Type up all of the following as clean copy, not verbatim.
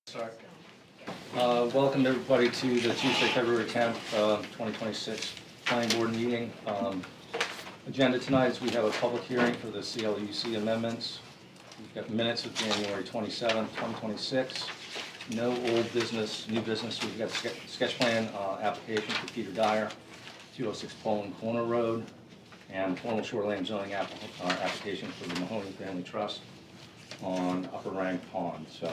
Sorry. Welcome everybody to the Tuesday, February 10th, 2026 Planning Board meeting. Agenda tonight is we have a public hearing for the CLUC amendments. We've got minutes of January 27th, 2026. No old business, new business. We've got sketch plan application for Peter Dyer, 206 Poland Corner Road, and formal shoreline zoning application for the Mahoney Family Trust on Upper Rang Pond. So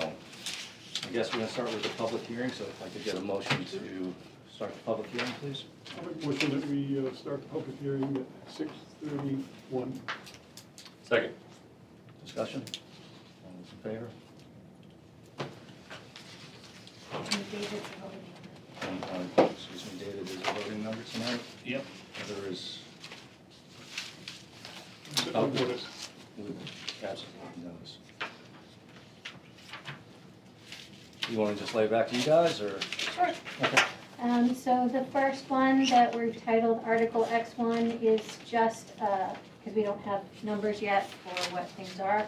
I guess we're going to start with the public hearing, so if I could get a motion to start the public hearing, please. I'll make a motion that we start the public hearing at 6:31. Second. Discussion? All those in favor? And, excuse me, David, is a voting member tonight? Yep. There is, I'll notice. absolutely notice. You want to just lay it back to you guys, or? Sure. Okay. So the first one that we've titled Article X1 is just, because we don't have numbers yet for what things are,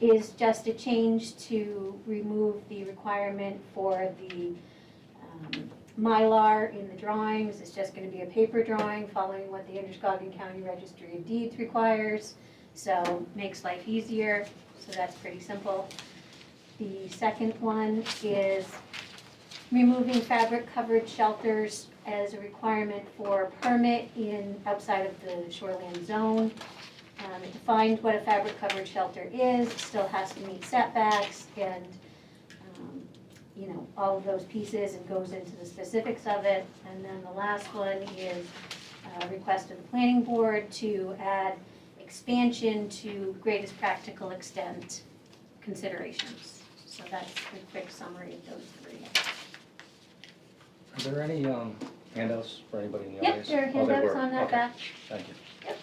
is just a change to remove the requirement for the Mylar in the drawings. It's just going to be a paper drawing following what the Androscoggin County Registry of Deeds requires. So makes life easier, so that's pretty simple. The second one is removing fabric covered shelters as a requirement for permit outside of the shoreline zone. It defines what a fabric covered shelter is, still has to meet setbacks and all of those pieces, and goes into the specifics of it. And then the last one is a request of the planning board to add expansion to greatest practical extent considerations. So that's a quick summary of those three. Are there any handouts for anybody in the Yep, audience? there are Oh, they handouts were. on that Okay. back. Thank you. Yep.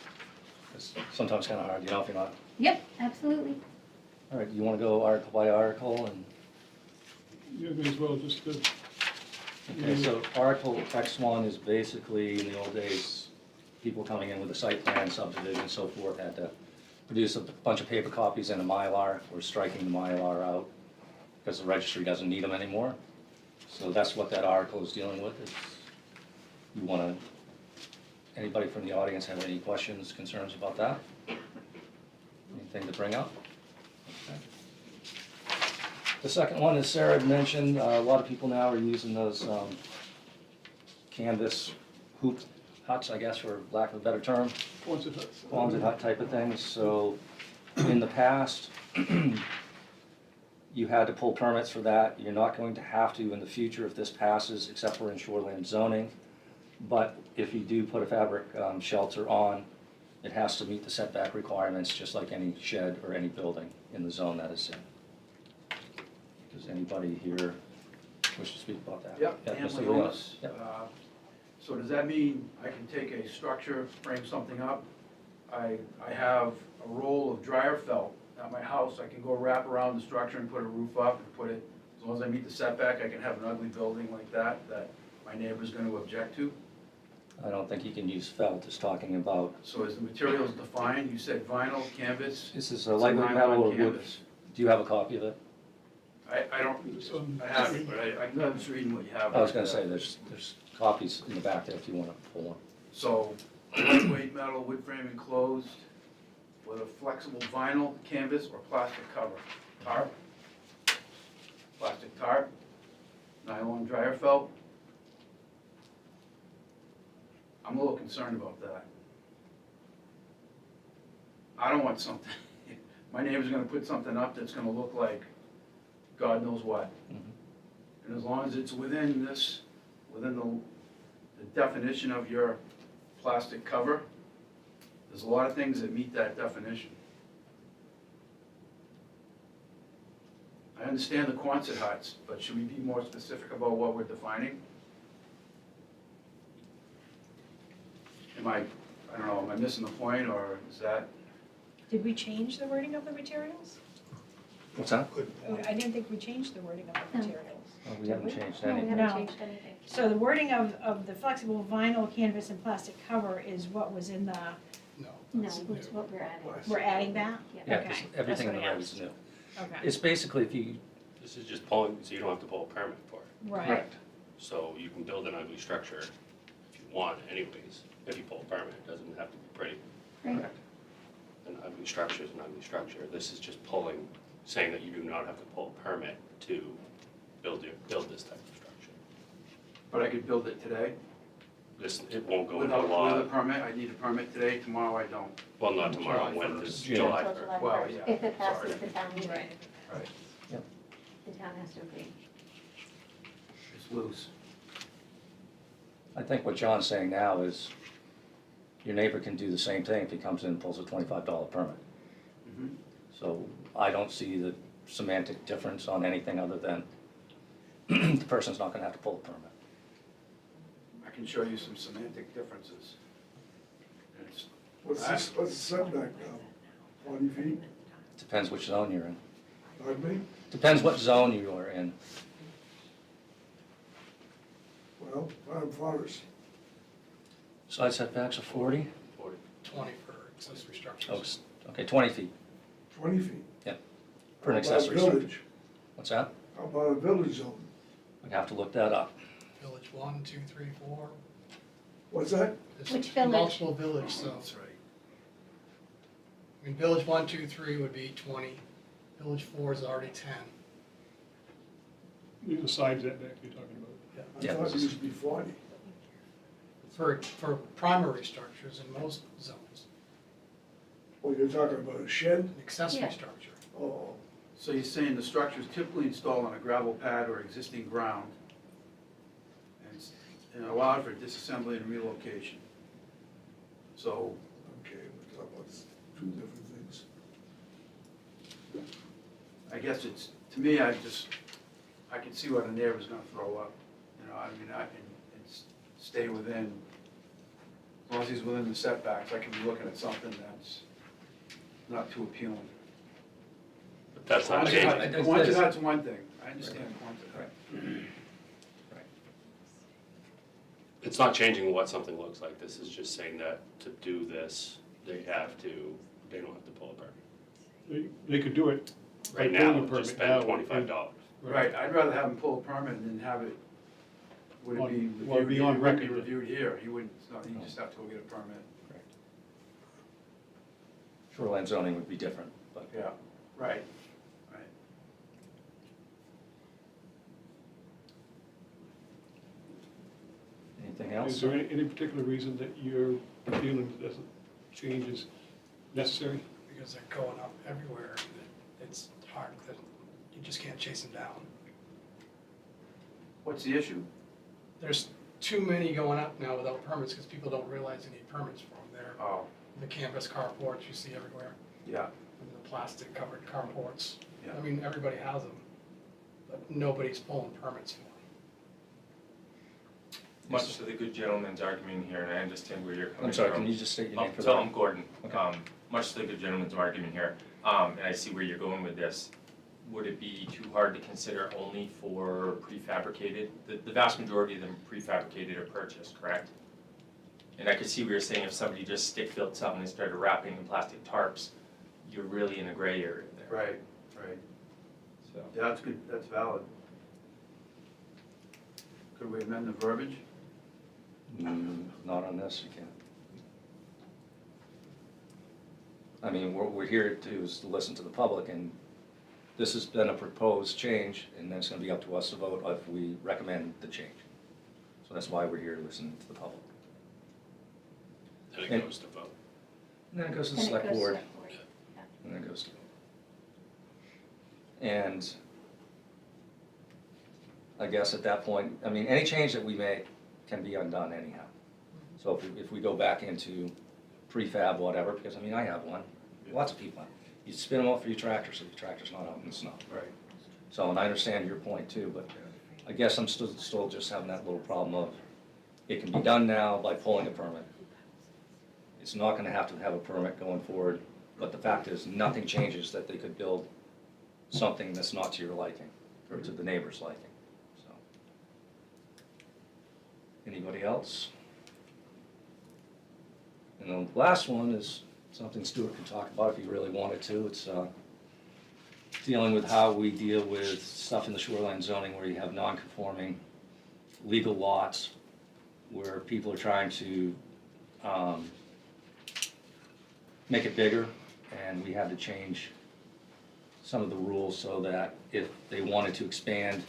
It's sometimes kind of hard, if you're not. Yep, absolutely. All right, you want to go article by article? And Yeah, may as well just, okay, so Article X1 is basically, in the old days, people coming in with a site plan, subdivision, and so forth, had to produce a bunch of paper copies and a Mylar. We're striking the Mylar out because the registry doesn't need them anymore. So that's what that article is dealing with. You want to, anybody from the audience have any questions, concerns about that? Anything to bring up? Okay. The second one, as Sarah had mentioned, a lot of people now are using those canvas hoop huts, I guess, for lack of a better term, Quonset hut type of things. So in the past, you had to pull permits for that. You're not going to have to in the future if this passes, except for in shoreline zoning. But if you do put a fabric shelter on, it has to meet the setback requirements, just like any shed or any building in the zone that is in. Does anybody here wish to speak about that? Yep, Yeah, Anthony Mr. Leon. Holmes. Yep. So does that mean I can take a structure, frame something up? I have a roll of dryer felt at my house. I can go wrap around the structure and put a roof up and put it, as long as I meet the setback, I can have an ugly building like that my neighbor's going to object to. I don't think you can use felt, it's talking about, So is the materials defined? You said vinyl, canvas? this is a lightweight metal or wood. Canvas. Do you have a copy of it? I don't, I have it, but I'm just reading what you have. I was gonna say, there's copies in the back there if you wanna pull one. So, lightweight metal, wood frame enclosed with a flexible vinyl, canvas, or plastic cover. Tarp, plastic tarp, nylon dryer felt. I'm a little concerned about that. I don't want something, my neighbor's gonna put something up that's gonna look like God knows what. Mhm. And as long as it's within the definition of your plastic cover, there's a lot of things that meet that definition. I understand the Quonset huts, but should we be more specific about what we're defining? I don't know, am I missing the point, or is that? Did we change the wording of the materials? What's that? I didn't think we changed the wording of the No. materials. Oh, we haven't changed No, we anything. haven't No. changed anything. So the wording of the flexible vinyl, canvas, and plastic cover is what was in the, No, it's what we're adding. we're adding that? Yeah. Yeah, Okay, 'cause that's everything in what the I red is new. Okay. It's basically, if This is just pulling, so you don't have to pull a permit for it. Right. Correct. So you can build an ugly structure if you want anyways. If you pull a permit, it doesn't have to be pretty. Right. Correct. An ugly structure is an ugly structure. This is just pulling, saying that you do not have to pull a permit to build this type of structure. But I could build it today? It won't go into Without, law, with a permit, I need a permit today, tomorrow I don't. well, not tomorrow, July when 1st. this, June. July Until 1st. July Well, 1st, yeah, if it passes sorry. the town meeting. Right. Right. The town has to agree. It's loose. I think what John's saying now is your neighbor can do the same thing if he comes in and pulls a $25 permit. Mhm. So I don't see the semantic difference on anything other than the person's not gonna have to pull a permit. I can show you some semantic differences. It's, What's the setback now? 40 feet? Depends which zone you're in. Pardon me? Depends what zone you are in. Well, I'm Forest. Side setbacks are 40? 20 for accessory Oh, structures. okay, 20 feet 20 feet. for an How about accessory structure. village? What's that? How about a village zone? We'd have to look that up. Village 1, 2, 3, 4. What's that? There's Which village? Multiple village zones. right. I mean, village 1, 2, 3 would be 20. Village 4 is already 10. These are side setback you're talking about. I Yeah, thought this it is- used to be 40. For primary structures in most zones, Oh, you're talking about a shed? an accessory Yeah. structure. Oh, so you're saying the structure is typically installed on a gravel pad or existing ground and allowed for disassembly and relocation. So, okay, we're talking about two different things. I guess it's, to me, I can see what a neighbor's gonna throw up. You know, I mean, I can, stay within, as long as he's within the setbacks, I can be looking at something that's not too appealing. But that's not Quantity changing. Quantity one thing, I understand quantity. Right. It's not changing what something looks like. This is just saying that to do this, they don't have to pull a permit. They could do it. Right by now, pulling a permit just now, spend $25. Right, I'd rather have him pull a permit and then have it, would it be Well, reviewed, be here? on It wouldn't be record. reviewed here, he wouldn't, it's not, he'd just have to go get a permit. Shoreline zoning would be different, but Yeah, right, right. anything Is else? there any particular reason that you're feeling that this change is necessary? Because they're going up everywhere. And it's hard, that you just can't chase them down. What's the issue? There's too many going up now without permits because people don't realize they need permits for them. They're Oh, the canvas carports you see everywhere, yeah, and the plastic covered carports. Yeah. I mean, everybody has them, but nobody's pulling permits for them. Much to the good gentleman's argument here, and I understand where you're coming from. I'm sorry, can you just state your Oh, name for so the... I'm Gordon. Okay. Much to the good gentleman's argument here, and I see where you're going with this. Would it be too hard to consider only for prefabricated? The vast majority of them prefabricated or purchased, correct? And I could see where you're saying if somebody just stick-built something and started wrapping in plastic tarps, you're really in a gray area there. right, right. So, Yeah, that's good, that's valid. Could we amend the verbiage? Not on this, you can't. I mean, what we're here to do is to listen to the public, and this has been a proposed change, and then it's gonna be up to us to vote if we recommend the change. So that's why we're here to listen to the public. Then And- it goes to vote. And then it goes to the And it select goes to board, select board. and then it goes to vote. And I guess at that point, I mean, any change that we make can be undone anyhow. So if we go back into prefab, whatever, because I mean, I have one, lots of people have. You spin them out for your tractor, so your tractor's not out in the snow. Right. So, and I understand your point too, but I guess I'm still just having that little problem of, it can be done now by pulling a permit. It's not gonna have to have a permit going forward, but the fact is, nothing changes that they could build something that's not to your liking, or to the neighbor's liking, so. Anybody else? And the last one is something Stuart can talk about if he really wanted to. It's dealing with how we deal with stuff in the shoreline zoning where you have non-conforming legal lots, where people are trying to make it bigger, and we had to change some of the rules so that if they wanted to expand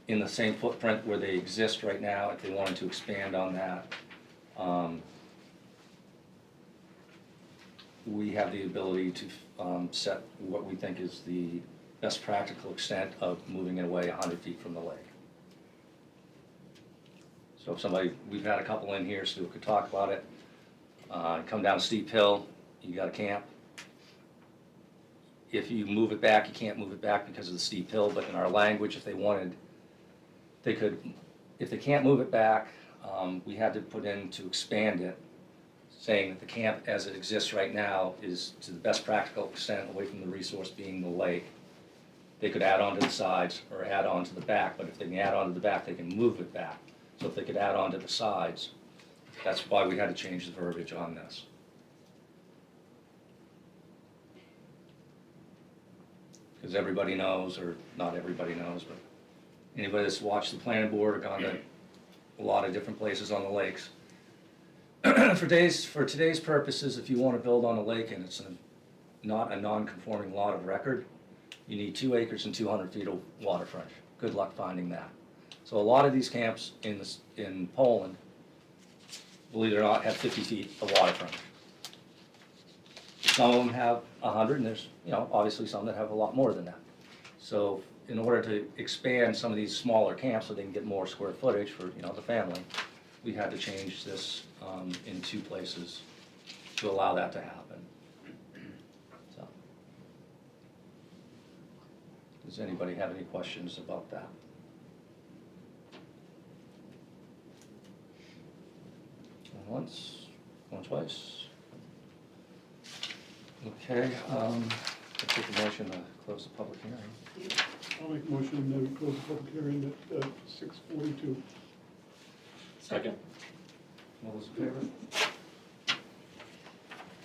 in the same footprint where they exist right now, if they wanted to expand on that, we have the ability to set what we think is the best practical extent of moving it away 100 feet from the lake. So if somebody, we've had a couple in here, so we could talk about it. Come down a steep hill, you got a camp. If you move it back, you can't move it back because of the steep hill, but in our language, if they wanted, they could, if they can't move it back, we had to put in to expand it, saying that the camp as it exists right now is to the best practical extent away from the resource being the lake. They could add on to the sides or add on to the back, but if they can add on to the back, they can move it back. So if they could add on to the sides, that's why we had to change the verbiage on this. Because everybody knows, or not everybody knows, but anybody that's watched the planning board or gone to a lot of different places on the lakes. For today's purposes, if you want to build on a lake and it's not a non-conforming lot of record, you need 2 acres and 200 feet of waterfront. Good luck finding that. So a lot of these camps in Poland, believe it or not, have 50 feet of waterfront. Some of them have 100, and there's, obviously some that have a lot more than that. So in order to expand some of these smaller camps so they can get more square footage for, the family, we had to change this in 2 places to allow that to happen. So, does anybody have any questions about that? Going once, going twice. Okay, I'll take a motion to close the public hearing. I'll make a motion that we close the public hearing at 6:42. Second. All those in favor?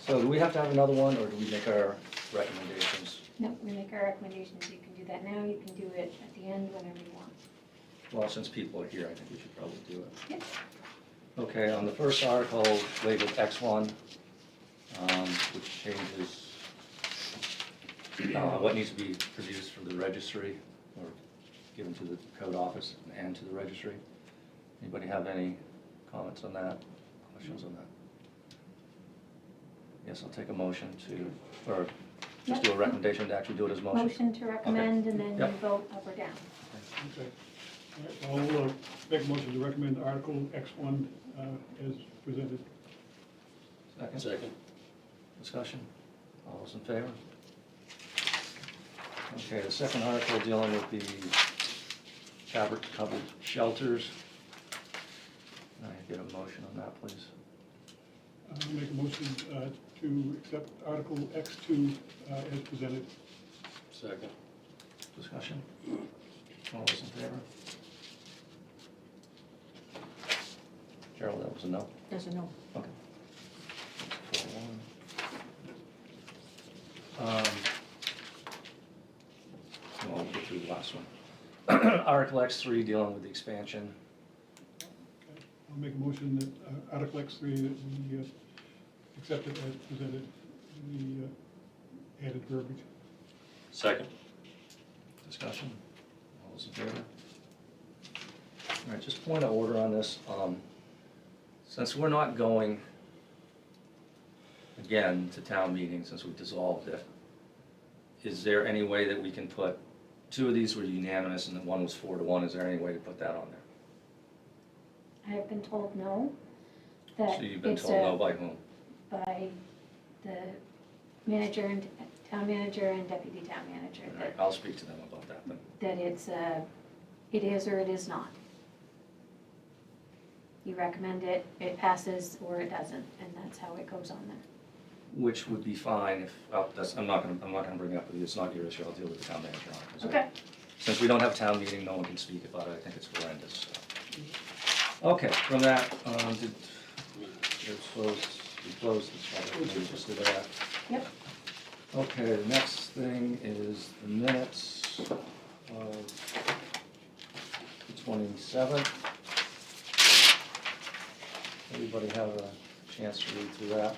So do we have to have another one, or do we make our recommendations? No, we make our recommendations, you can do that now, you can do it at the end, whenever you want. Well, since people are here, I think we should probably do it. Yep. Okay, on the first article labeled X1, which changes what needs to be produced for the registry, or given to the code office and to the registry. Anybody have any comments on that, questions on that? Yes, I'll take a motion to, or just do a recommendation to actually do it as a motion. Motion to recommend, and then you Yep. vote up or down. Okay. All right, I'll make a motion to recommend Article X1 as presented. Second? Second. Discussion? All those in favor? Okay, the second article dealing with the fabric covered shelters. Can I get a motion on that, please? I'll make a motion to accept Article X2 as presented. Second. Discussion? All those in favor? Gerald, that was a no? There's a no. Okay. 4-1. We'll get through the last one. Article X3 dealing with the expansion. I'll make a motion that Article X3 that we accept it as presented, the added verbiage. Second. Discussion? All those in favor? All right, just point of order on this. Since we're not going again to town meeting since we dissolved it, is there any way that we can put, 2 of these were unanimous and then one was 4-1, is there any way to put that on there? I have been told no, that So you've been it's told no by whom? by the manager and town manager and deputy town manager, All right, I'll speak to them about that then. that it is or it is not. You recommend it, it passes, or it doesn't, and that's how it goes on there. Which would be fine if, I'm not gonna bring it up with you, it's not your issue, I'll deal with the town manager on it. 'Cause Okay. Since we don't have a town meeting, no one can speak about it, I think it's horrendous. Okay, from that, we closed this, just did that. Yep. Okay, the next thing is the minutes of the 27th. Everybody have a chance to read through that?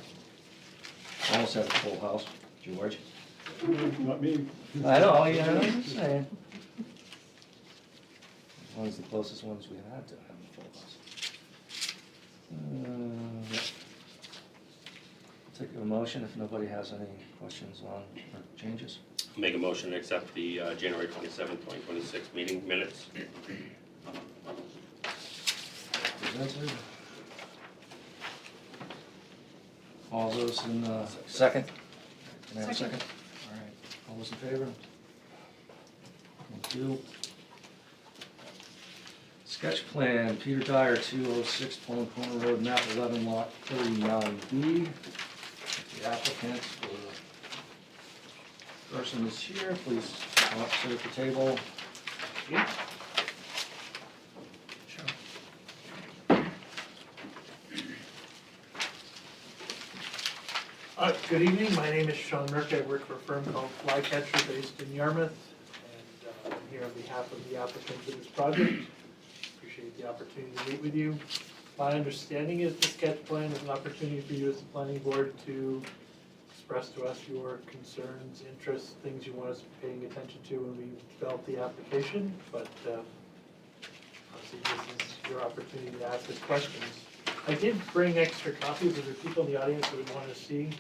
Almost had a full house. George? Not me. I know, yeah, I'm just saying. One is the closest ones we had to having a full house. Yeah. Take a motion if nobody has any questions on or changes. Make a motion to accept the January 27th, 2026 meeting minutes. Presented. All those in second? Can I have a Second. second? All right, all those in favor? Thank you. Sketch plan, Peter Dyer, 206 Plum Corner Road, map 11, lot 39B. The applicant or person is here, please come up, sit at the table. Good evening, my name is Sean Merck, I work for a firm called Flycatcher based in Yarmouth, and I'm here on behalf of the applicant for this project. Appreciate the opportunity to meet with you. My understanding is the sketch plan is an opportunity for you as the planning board to express to us your concerns, interests, things you want us paying attention to when we develop the application, but obviously this is your opportunity to ask us questions. I did bring extra copies, if there are people in the audience that would want to see.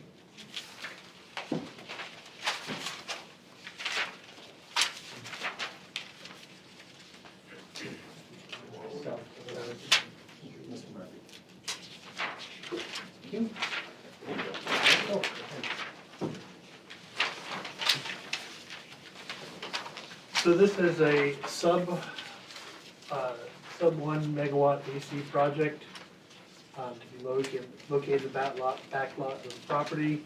So, Mr. Murphy. Thank you. So this is a sub 1 megawatt AC project to be located in that back lot of the property.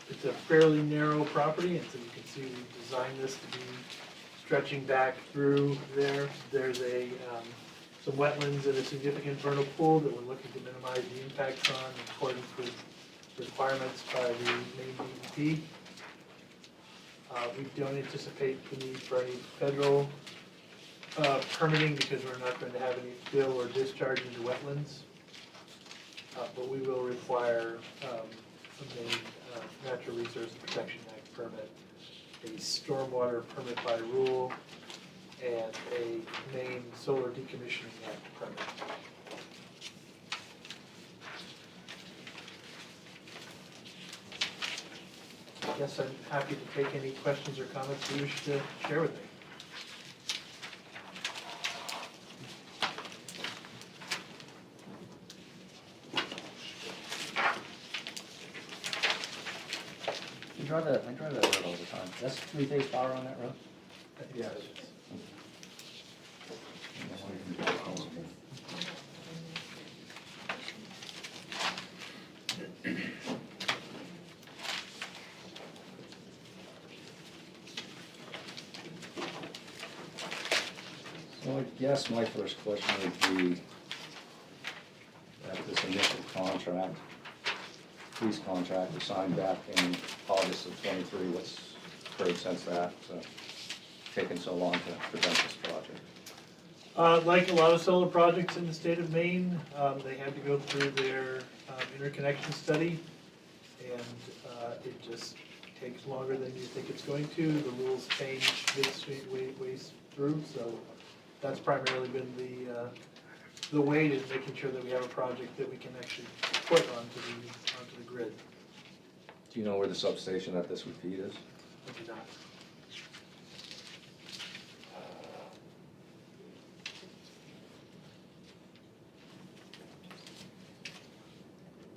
It's a fairly narrow property, and so you can see we designed this to be stretching back through there. There's some wetlands and a significant vernal pool that we're looking to minimize the impacts on in accordance with requirements by the Maine DEP. We don't anticipate the need for any federal permitting because we're not going to have any fill or discharge into wetlands. But we will require a Maine Natural Resource Protection Act permit, a stormwater permit by rule, and a Maine Solar Decommissioning Act permit. Yes, I'm happy to take any questions or comments you wish to share with me. I drive that road all the time. That's three-phase power on that road? Yes. So I guess my first question would be, that this initial contract, lease contract was signed back in August of '23, what's occurred since that, taken so long to present this project? Like a lot of solar projects in the state of Maine, they had to go through their interconnection study, and it just takes longer than you think it's going to. The rules change way through, so that's primarily been the weight is making sure that we have a project that we can actually put onto the grid. Do you know where the substation that this would feed is? I do not.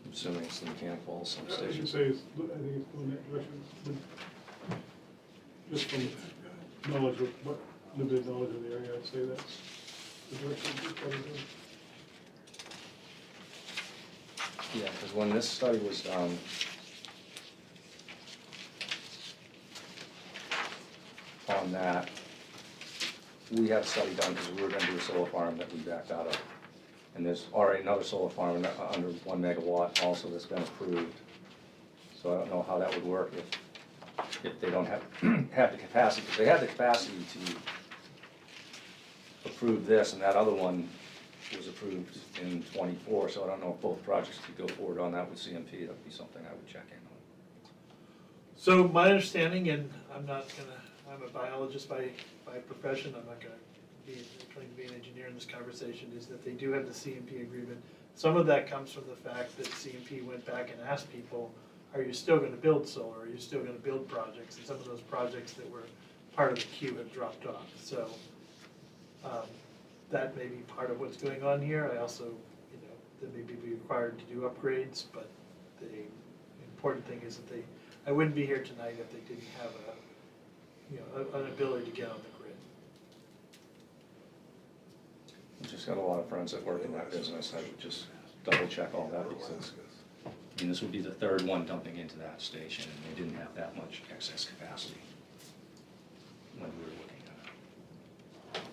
I'm assuming it's the mechanical I should substation. say, I think it's going that direction. Just from knowledge of what, limited knowledge of the area, I'd say that's the direction it's probably going. Yeah, because when this study was done, on that, we had a study done because we were gonna do a solar farm that we backed out of. And there's already another solar farm under 1 megawatt also that's been approved. So so I don't know how that would work if they don't have, have the capacity, because they had the capacity to approve this, and that other one was approved in '24, so I don't know if both projects could go forward on that with CMP. That would be something I would check in on. So my understanding, and I'm a biologist by profession, I'm not trying to be an engineer in this conversation, is that they do have the CMP agreement. Some of that comes from the fact that CMP went back and asked people, are you still gonna build solar, are you still gonna build projects? And some of those projects that were part of the queue have dropped off, so that may be part of what's going on here. I also, they may be required to do upgrades, but the important thing is that I wouldn't be here tonight if they didn't have an ability to get on the grid. I've just got a lot of friends that work in that business. I would just double check all that, because, I mean, this would be the third one dumping into that station, and they didn't have that much excess capacity when we were looking at it.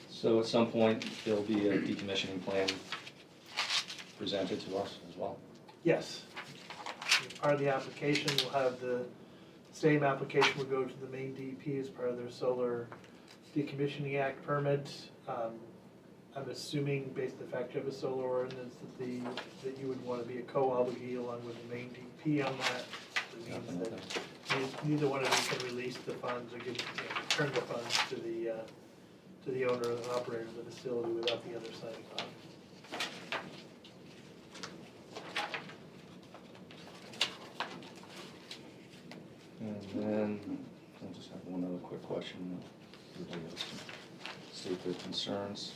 So at some point, there'll be a decommissioning plan presented to us as well. Yes. Part of the application will have the same application will go to the main DEP as part of their Solar Decommissioning Act permit. I'm assuming, based on the fact you have a solar ordinance, that you would want to be a co-obligee along with the main DEP on that. It means that neither one of you can release the funds or return the funds to the owner and operator of the facility without the other signing on. And then, I'll just have one other quick question. Everybody else can state their concerns.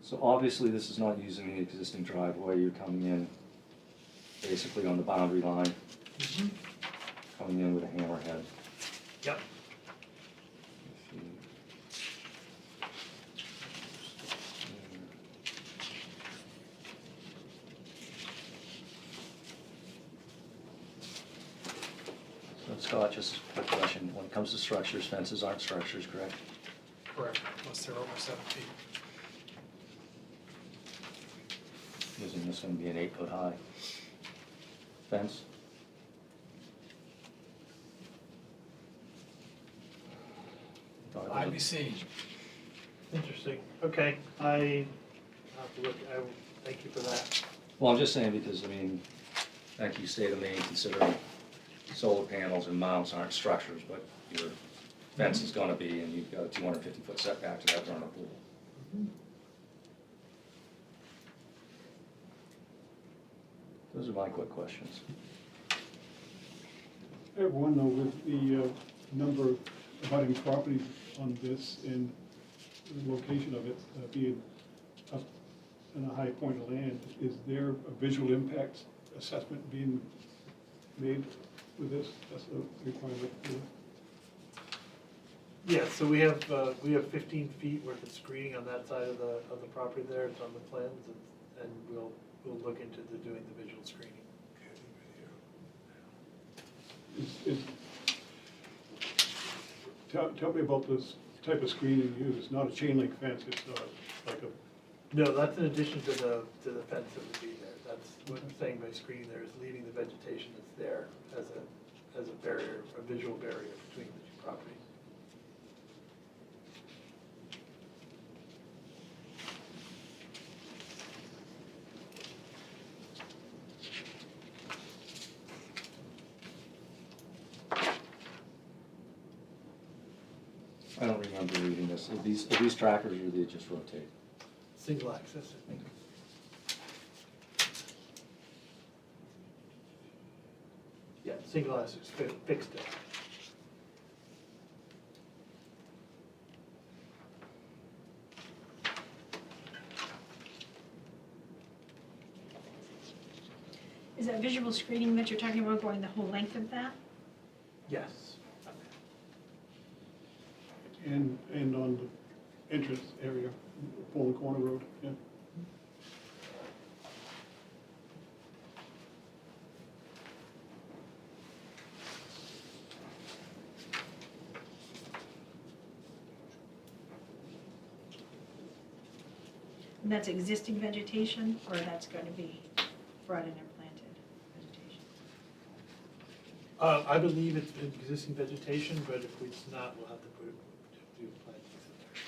So obviously, this is not using the existing driveway. You're coming in basically on the boundary line, coming in with a hammerhead. Yep. If you- So Scott, just a quick question. When it comes to structures, fences aren't structures, correct? Correct, unless they're over 7 feet. Isn't this going to be an 8-foot high fence? Thought it was a- IBC. Interesting. Okay, I have to look, thank you for that. Well, I'm just saying because, I mean, thank you, State of Maine, considering solar panels and mounts aren't structures, but your fence is gonna be, and you've got a 250-foot setback to that vernal pool. Those are my quick questions. I have one though, with the number of abutting properties on this and the location of it being up in a high point of land, is there a visual impact assessment being made with this? That's a requirement for Yeah, so we have 15 feet worth of screening on that side of the property there. It's on the plans, and we'll look into doing the visual screening. Tell me about this type of screening you use. Not a chain link fence, it's like a, No, that's in addition to the fence that would be there. That's what I'm saying by screening there is leaving the vegetation that's there as a barrier, a visual barrier between the two properties. I don't remember reading this. Are these trackers, or do they just rotate? Single access. Yeah, single access, fixed it. Is that visual screening that you're talking about going the whole length of that? Yes. and on the entrance area, Poland Corner Road, yeah. And that's existing vegetation, or that's going to be brought in and planted vegetation? I believe it's existing vegetation, but if it's not, we'll have to do plantings in there.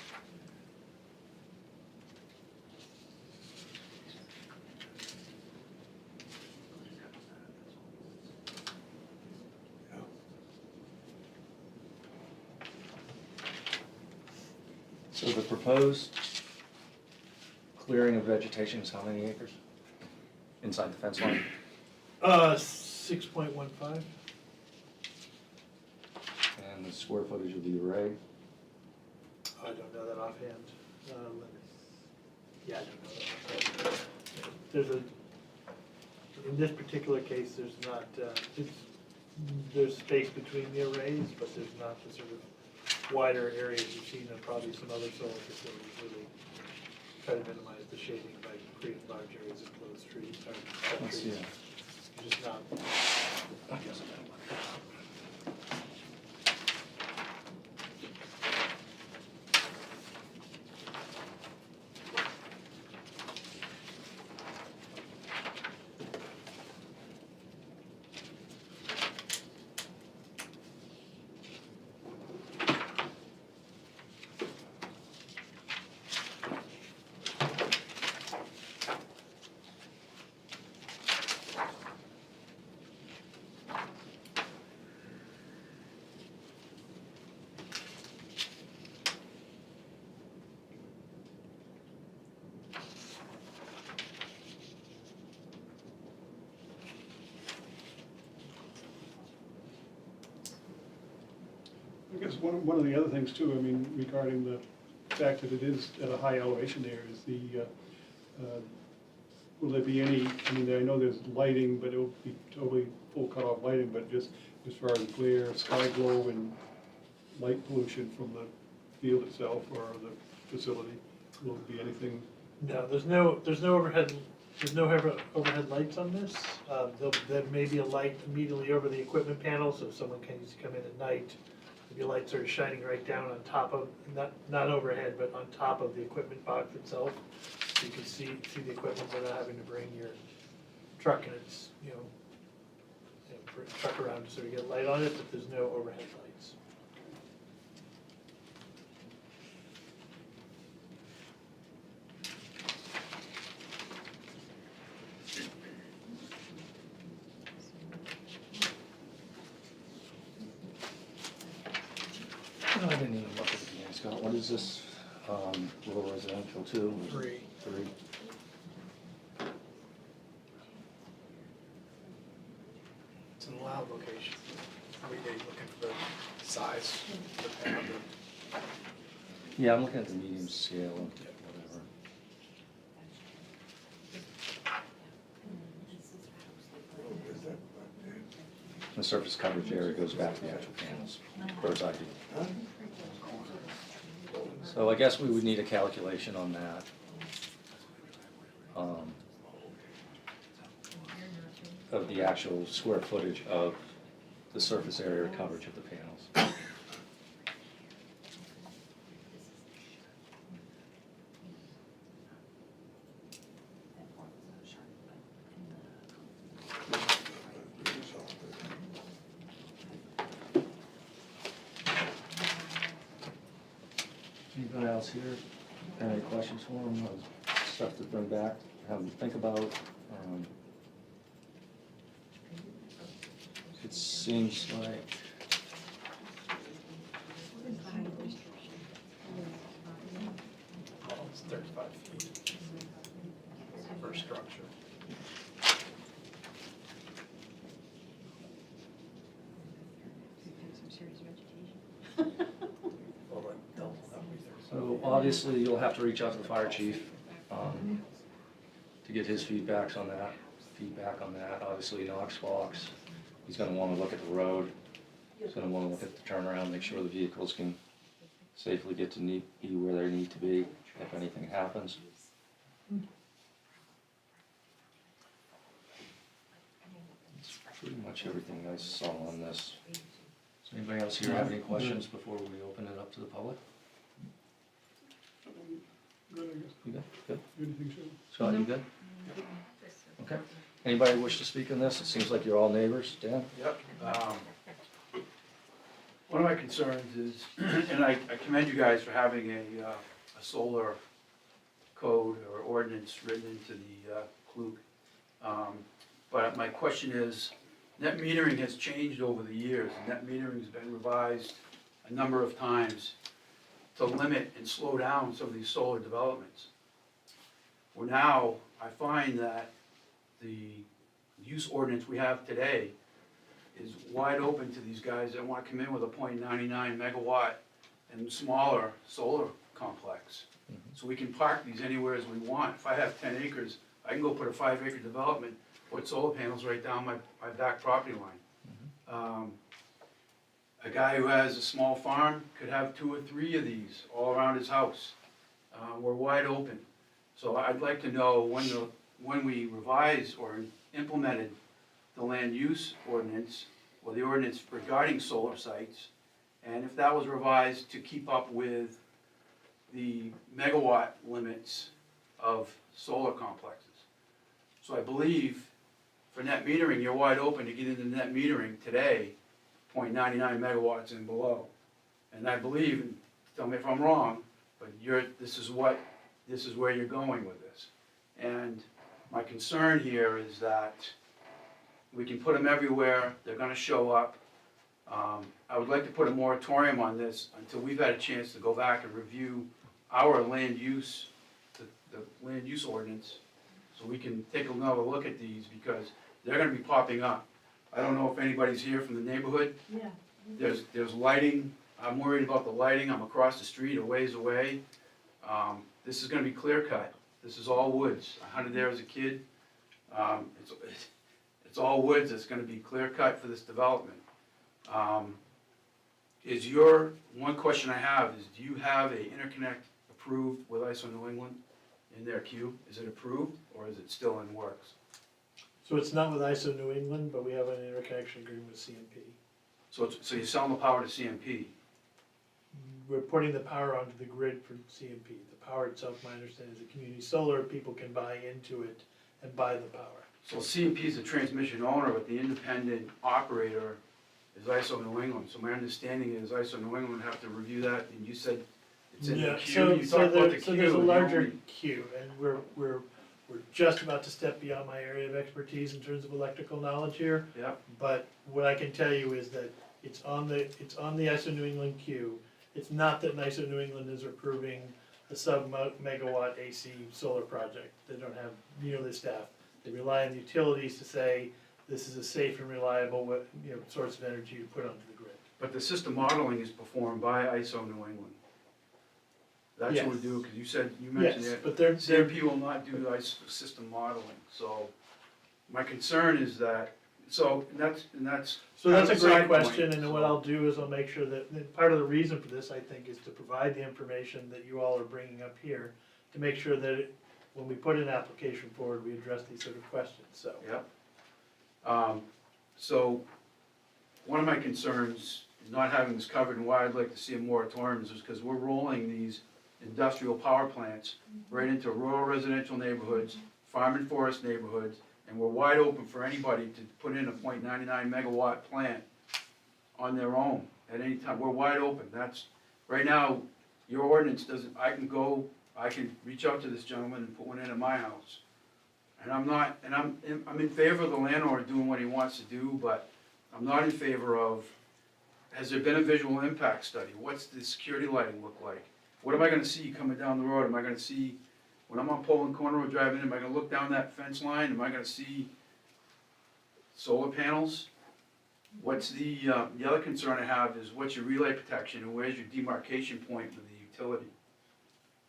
So the proposed clearing of vegetation is how many acres? Inside the fence line? 6.15. And the square footage of the array? I don't know that offhand. Yeah, I don't know that offhand. There's a, in this particular case, there's not, there's space between the arrays, but there's not the sort of wider areas you've seen in probably some other solar facilities where they try to minimize the shading by creating large areas of closed trees, or cut Let's trees. see. It's just not. I guess one of the other things too, I mean, regarding the fact that it is at a high elevation there, is the, will there be any, I mean, I know there's lighting, but it'll be totally full cutoff lighting, but just as far as glare, sky glow, and light pollution from the field itself or the facility, will there be anything? No, there's no overhead, overhead lights on this. There may be a light immediately over the equipment panel, so if someone needs to come in at night, the lights are shining right down on top of, not overhead, but on top of the equipment box itself. So you can see the equipment without having to bring your truck and it's, bring the truck around to sort of get light on it, but there's no overhead lights. I didn't even look at the beginning, Scott. What is this? Rural residential two? 3. 3. It's an allowed location. Every day looking for the size, the panel. Yeah, I'm looking at the medium scale and whatever. The surface coverage area goes back to the actual panels, bird's eye view. So I guess we would need a calculation on that. Of the actual square footage of the surface area coverage of the panels. Anybody else here have any questions for them, or stuff to bring back, have them think about? It seems like, It's 35 feet for a structure. Well, like double that would be 35. so obviously you'll have to reach out to the fire chief to get his feedback on that. Obviously Knox Fox, he's gonna wanna look at the road. He's gonna wanna look at the turnaround, make sure the vehicles can safely get to be where they need to be if anything happens. That's pretty much everything I saw on this. Does anybody else here have any questions before we open it up to the public? good, I guess. You good? Good. Anything, Sean? Scott, you good? Okay. Anybody wish to speak on this? It seems like you're all neighbors. Dan? Yep. One of my concerns is, and I commend you guys for having a solar code or ordinance written into the CLUC. But my question is, net metering has changed over the years. Net metering's been revised a number of times to limit and slow down some of these solar developments. Well, now, I find that the use ordinance we have today is wide open to these guys that want to come in with a .99 megawatt and smaller solar complex. So we can park these anywhere as we want. If I have 10 acres, I can go put a 5-acre development, put solar panels right down my back property line. A guy who has a small farm could have 2 or 3 of these all around his house. We're wide open. So I'd like to know when we revised or implemented the land use ordinance, or the ordinance regarding solar sites, and if that was revised to keep up with the megawatt limits of solar complexes. So I believe for net metering, you're wide open to get into net metering today, .99 megawatts and below. And I believe, and tell me if I'm wrong, but this is where you're going with this. And my concern here is that we can put them everywhere, they're gonna show up. I would like to put a moratorium on this until we've had a chance to go back and review our land use, the land use ordinance, so we can take another look at these, because they're gonna be popping up. I don't know if anybody's here from the neighborhood. Yeah. There's lighting, I'm worried about the lighting, I'm across the street, a ways away. This is gonna be clear cut, this is all woods, I hunted there as a kid. It's all woods, it's gonna be clear cut for this development. One question I have is, do you have a interconnect approved with ISO New England in their queue? Is it approved, or is it still in works? So it's not with ISO New England, but we have an interconnection agreement with CMP. So you're selling the power to CMP? We're putting the power onto the grid for CMP. The power itself, my understanding, is a community solar, people can buy into it and buy the power. So CMP is the transmission owner, but the independent operator is ISO New England. So my understanding is ISO New England would have to review that, and you said it's in the queue. You talked about the queue. So there's a and larger only- queue, and we're just about to step beyond my area of expertise in terms of electrical knowledge here. Yeah, But what I can tell you is that it's on the ISO New England queue. It's not that ISO New England is approving a sub-megawatt AC solar project. They don't have nearly the staff. They rely on the utilities to say, this is a safe and reliable, source of energy to put onto the grid. but the system modeling is performed by ISO New England. That's what we Yes. do, because you mentioned Yes, that. but they're, CMP will not do ISO system modeling, so my concern is that, so that's a kind of great a side question, point, and what so- I'll do is I'll make sure that part of the reason for this, I think, is to provide the information that you all are bringing up here, to make sure that when we put an application forward, we address these sort of questions, so. Yep. So, one of my concerns, not having this covered and why I'd like to see a moratorium is because we're rolling these industrial power plants right into rural residential neighborhoods, farm and forest neighborhoods, and we're wide open for anybody to put in a .99 megawatt plant on their own at any time. We're wide open. Right now, your ordinance doesn't, I can reach out to this gentleman and put one in at my house. And I'm in favor of the landlord doing what he wants to do, but I'm not in favor of, has there been a visual impact study? What's the security lighting look like? What am I gonna see coming down the road? Am I gonna see, when I'm on Poland Corner Road driving in, am I gonna look down that fence line? Am I gonna see solar panels? What's the other concern I have is what's your relay protection and where's your demarcation point with the utility?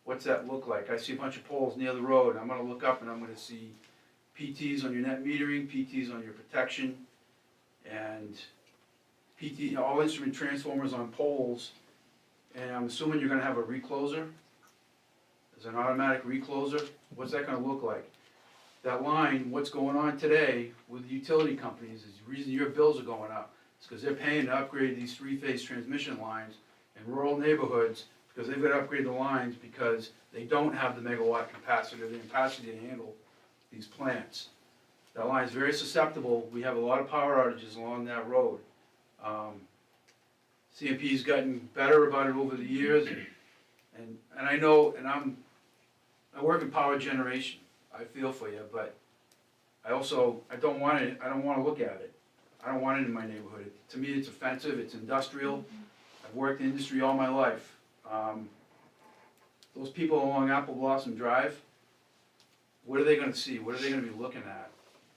What's that look like? I see a bunch of poles near the road, I'm gonna look up and I'm gonna see PTs on your net metering, PTs on your protection, and all instrument transformers on poles, and I'm assuming you're gonna have a recloser? Is an automatic recloser? What's that gonna look like? That line, what's going on today with the utility companies is the reason your bills are going up. It's because they're paying to upgrade these 3-phase transmission lines in rural neighborhoods because they've got to upgrade the lines because they don't have the megawatt capacity or the capacity to handle these plants. That line is very susceptible. We have a lot of power outages along that road. CMP's gotten better about it over the years, and I know, and I work in power generation. I feel for you, but I don't want it, I don't wanna look at it. I don't want it in my neighborhood. To me, it's offensive, it's industrial. I've worked in industry all my life. Those people along Apple Blossom Drive, what are they gonna see? What are they gonna be looking at?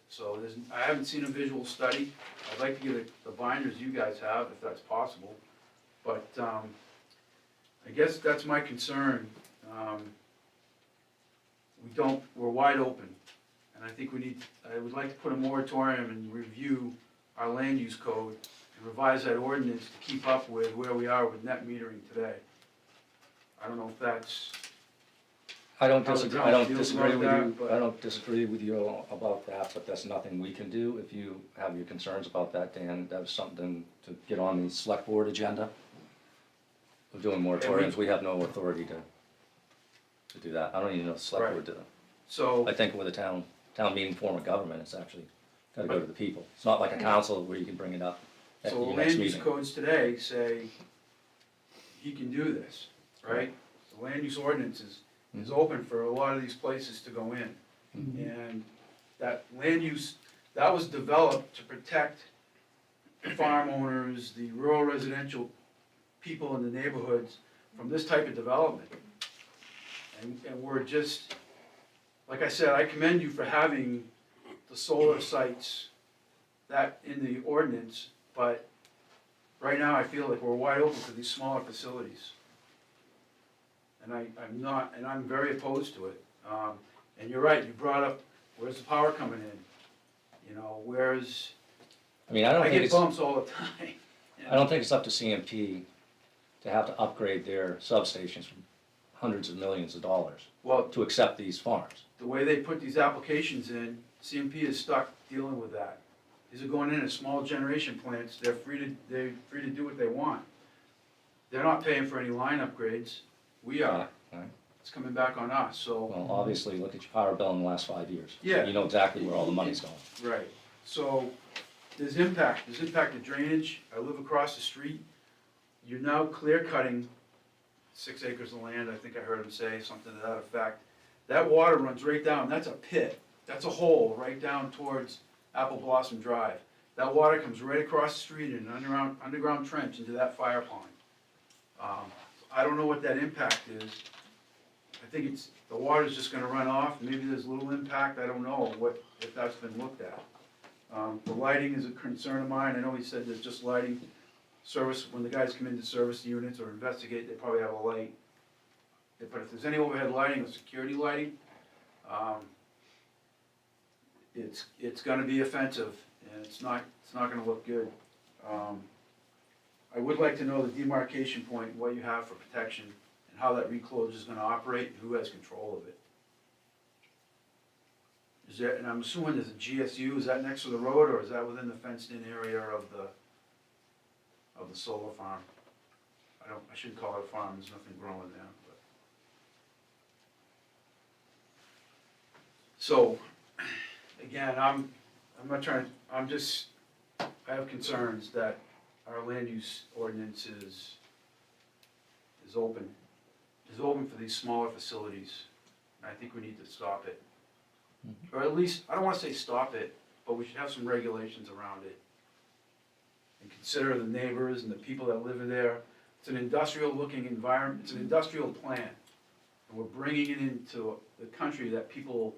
So I haven't seen a visual study. I'd like to get the binders you guys have, if that's possible. But, I guess that's my concern. We're wide open. And I think I would like to put a moratorium and review our land use code and revise that ordinance to keep up with where we are with net metering today. I don't know if that's, I don't How the disagree, town I don't feels disagree about with that, you, but- I don't disagree with you about that, but that's nothing we can do. If you have your concerns about that, Dan, that was something to get on the select board agenda. Of doing moratoriums, we have no authority to do that. I don't even know if the select Right. board did it. so, I think with a town meeting form of government, it's actually gotta go to the people. It's not like a council where you can bring it up at so the your next land use meeting. codes today say he can do this, right? The land use ordinance is open for a lot of these places to go in. And that land use, that was developed to protect the farm owners, the rural residential people in the neighborhoods from this type of development. And we're just, like I said, I commend you for having the solar sites that in the ordinance, but right now I feel like we're wide open for these smaller facilities. And I'm very opposed to it. And you're right, you brought up, where's the power coming in? You know, I mean, I don't I think get it's, bumps all the time. I don't think it's up to CMP to have to upgrade their substations for hundreds of millions of dollars Well, to accept these farms. the way they put these applications in, CMP is stuck dealing with that. These are going in as small generation plants, they're free to do what they want. They're not paying for any line upgrades, we are. Right. It's coming back on us, so. Well, obviously, look at your power bill in the last 5 years. Yeah. You know exactly where all the money's going. Right, so there's impact to drainage, I live across the street. You're now clear cutting 6 acres of land, I think I heard him say, something to that effect. That water runs right down, that's a pit, that's a hole right down towards Apple Blossom Drive. That water comes right across the street in an underground trench into that fire pond. I don't know what that impact is. I think the water's just gonna run off, maybe there's little impact, I don't know if that's been looked at. The lighting is a concern of mine, I know he said there's just lighting. Service, when the guys come in to service the units or investigate, they probably have a light. But if there's any overhead lighting or security lighting, it's gonna be offensive, and it's not gonna look good. I would like to know the demarcation point, what you have for protection, and how that reclosure is gonna operate, and who has control of it. Is there, and I'm assuming there's a GSU, is that next to the road, or is that within the fenced-in area of the solar farm? I shouldn't call it a farm, there's nothing growing there, but. So, again, I'm not trying, I have concerns that our land use ordinance is open for these smaller facilities, and I think we need to stop it. Or at least, I don't wanna say stop it, but we should have some regulations around it. And consider the neighbors and the people that live there. It's an industrial looking environment, it's an industrial plant. And we're bringing it into the country that people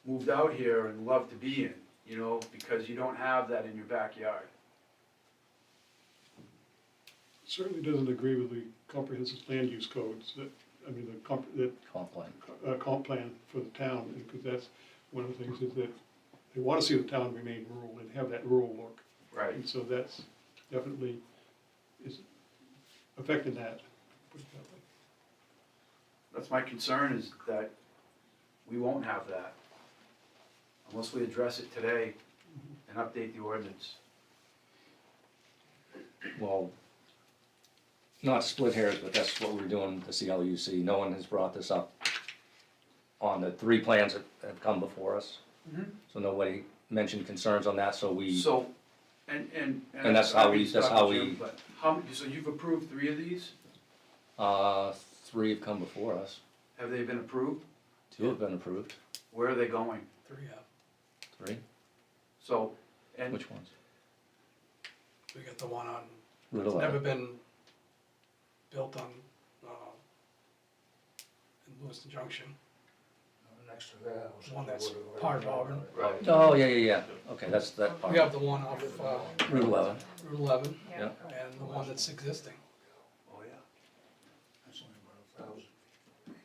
moved out here and love to be in, you know, because you don't have that in your backyard. Certainly doesn't agree with the comprehensive land use codes, the Comp plan. comp plan for the town, because that's one of the things is that they wanna see the town remain rural and have that rural look. Right. And so that's definitely is affecting that, put it that way. That's my concern, is that we won't have that unless we address it today and update the ordinance. Well, not split hairs, but that's what we're doing with the CLUC. No one has brought this up on the 3 plans that have come before us. Mhm. So nobody mentioned concerns on that, so we, So, and. And that's how we- I hate to that's stop how you, we- but how, so you've approved 3 of these? 3 have come before us. Have they been approved? 2 have been approved. Where are they going? 3 up. 3? So, and. Which ones? We got the one on, Route it's never 11. been built on, in Lewiston Junction. Next to that was. The one that's part of Auburn. Right. Oh, yeah. Okay, that's that part. We have the one off Route 11. Route 11 Yeah. and the one that's existing. Oh, yeah. That's only about 1,000.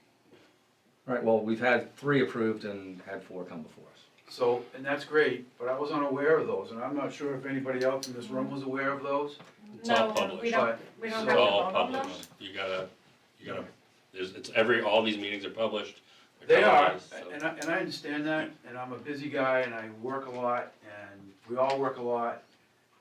Right, well, we've had 3 approved and had 4 come before us. So, and that's great, but I was unaware of those, and I'm not sure if anybody else in this room was aware of those. It's all No, published. we don't, But- we don't so- have It's to all vote on them. published. You gotta, all these meetings are published. They They're are, televised, so- and I understand that, and I'm a busy guy, and I work a lot, and we all work a lot.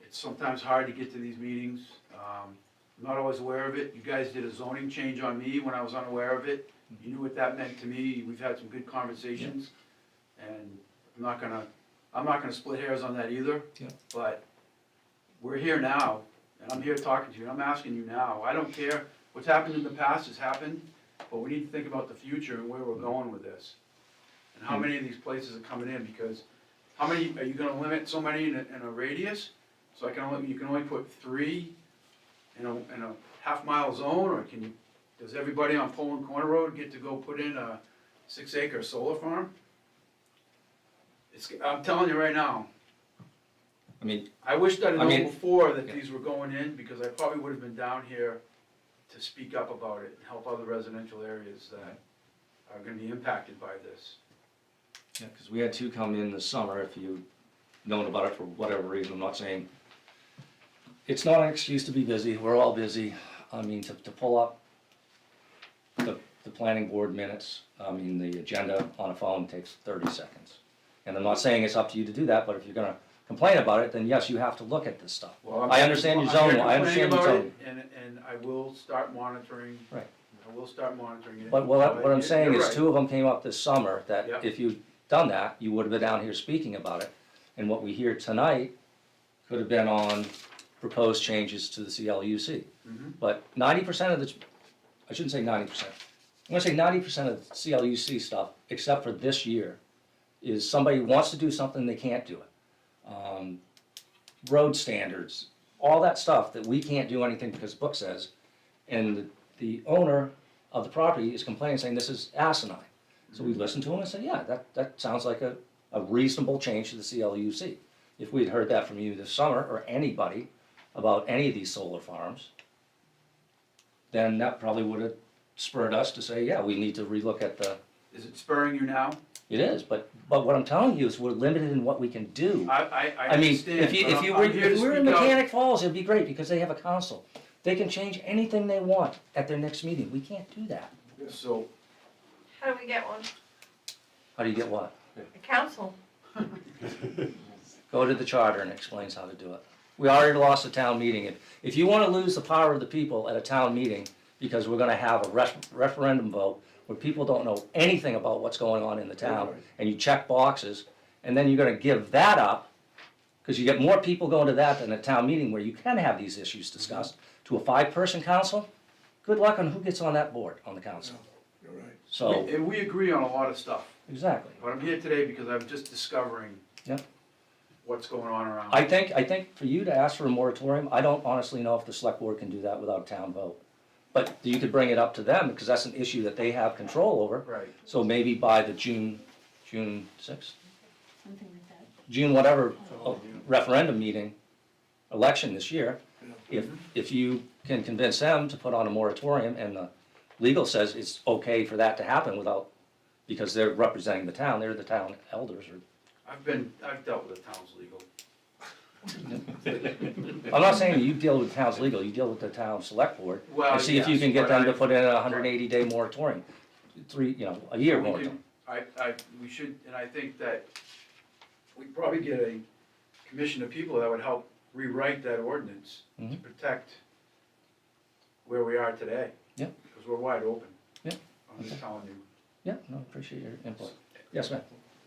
It's sometimes hard to get to these meetings. I'm not always aware of it. You guys did a zoning change on me when I was unaware of it. You knew what that meant to me. We've had some good conversations. And I'm not gonna split hairs on that either. Yeah. But we're here now, and I'm here talking to you, and I'm asking you now. I don't care, what's happened in the past has happened, but we need to think about the future and where we're going with this. And how many of these places are coming in, because how many, are you gonna limit so many in a radius? So you can only put 3 in a half-mile zone, or does everybody on Poland Corner Road get to go put in a 6-acre solar farm? I'm telling you right now, I mean, I wished I'd I known mean- before that Yeah. these were going in, because I probably would have been down here to speak up about it and help other residential areas that are gonna be impacted by this. yeah, because we had 2 come in this summer, if you've known about it for whatever reason, I'm not saying. It's not an excuse to be busy, we're all busy. I mean, to pull up the planning board minutes, I mean, the agenda on a phone takes 30 seconds. And I'm not saying it's up to you to do that, but if you're gonna complain about it, then yes, you have to look at this stuff. Well, I'm- I understand your zone, I understand your zone. And I will start monitoring. Right. I will start monitoring it. But what I'm saying You're is right. 2 of them came up this summer, Yeah. that if you'd done that, you would have been down here speaking about it. And what we hear tonight could have been on proposed changes to the CLUC. Mhm. But 90% of the, I shouldn't say 90%, I'm gonna say 90% of the CLUC stuff, except for this year, is somebody wants to do something, they can't do it. Road standards, all that stuff that we can't do anything because the book says, and the owner of the property is complaining, saying this is asinine. So we listened to him and said, yeah, that sounds like a reasonable change to the CLUC. If we'd heard that from you this summer, or anybody, about any of these solar farms, then that probably would have spurred us to say, yeah, we need to relook at the, Is it spurring you now? it is, but what I'm telling you is we're limited in what we can do. I I mean, understand, if you, but if you I'm were, here to if we were in speak out. Mechanic Falls, it'd be great, because they have a council. They can change anything they want at their next meeting, we can't do that. So, How do we get one? How do you get what? A council? Go to the charter and it explains how to do it. We already lost a town meeting. If you wanna lose the power of the people at a town meeting, because we're gonna have a referendum vote where people don't know anything about what's going on in the town, and you check boxes, and then you're gonna give that up, because you get more people going to that than a town meeting where you can have these issues discussed, to a 5-person council, good luck on who gets on that board, on the council. You're right. So, and we agree on a lot of stuff, exactly. but I'm here today because I'm just discovering Yep. what's going on around. I think for you to ask for a moratorium, I don't honestly know if the select board can do that without a town vote. But you could bring it up to them, because that's an issue that they have control over. Right. So maybe by the June 6th, Something like that. June whatever referendum meeting, election this year, if you can convince them to put on a moratorium, and the legal says it's okay for that to happen without, because they're representing the town, they're the town elders, or I've dealt with the town's legal. I'm not saying you deal with the town's legal, you deal with the town select board, Well, and see if you yes, can get but them I- to put in a 180-day moratorium. A year We moratorium. can- we should, and I think that we'd probably get a commission of people that would help rewrite that ordinance to Mhm. protect where we are today. Yeah. Because we're wide open. Yeah. I'm just telling you. Yeah, no, appreciate your input. Yes, ma'am.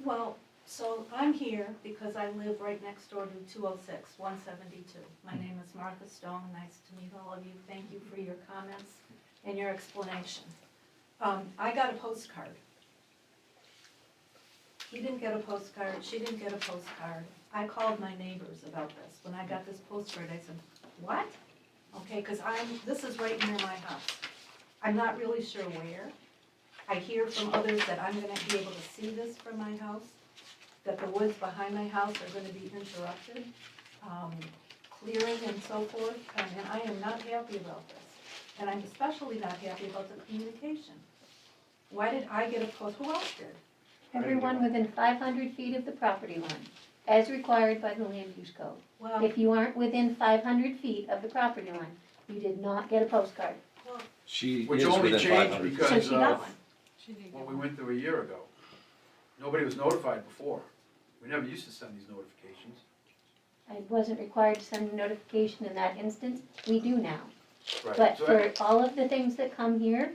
Well, so I'm here because I live right next door to 206, 172. My name is Martha Stone, nice to meet all of you. Thank you for your comments and your explanation. I got a postcard. He didn't get a postcard, she didn't get a postcard. I called my neighbors about this. When I got this postcard, I said, what? Okay, because this is right near my house. I'm not really sure where. I hear from others that I'm gonna be able to see this from my house, that the woods behind my house are gonna be interrupted, clearing and so forth, and I am not happy about this. And I'm especially not happy about the communication. Why did I get a post, who else did? Everyone within 500 feet of the property line, as required by the land use code. Well, If you aren't within 500 feet of the property line, you did not get a postcard. She Which is only within changed 500. because So she got of one. what we went through a year ago. Nobody was notified before. We never used to send these notifications. I wasn't required to send a notification in that instance, we do now. Right. But So for all of the things that come here,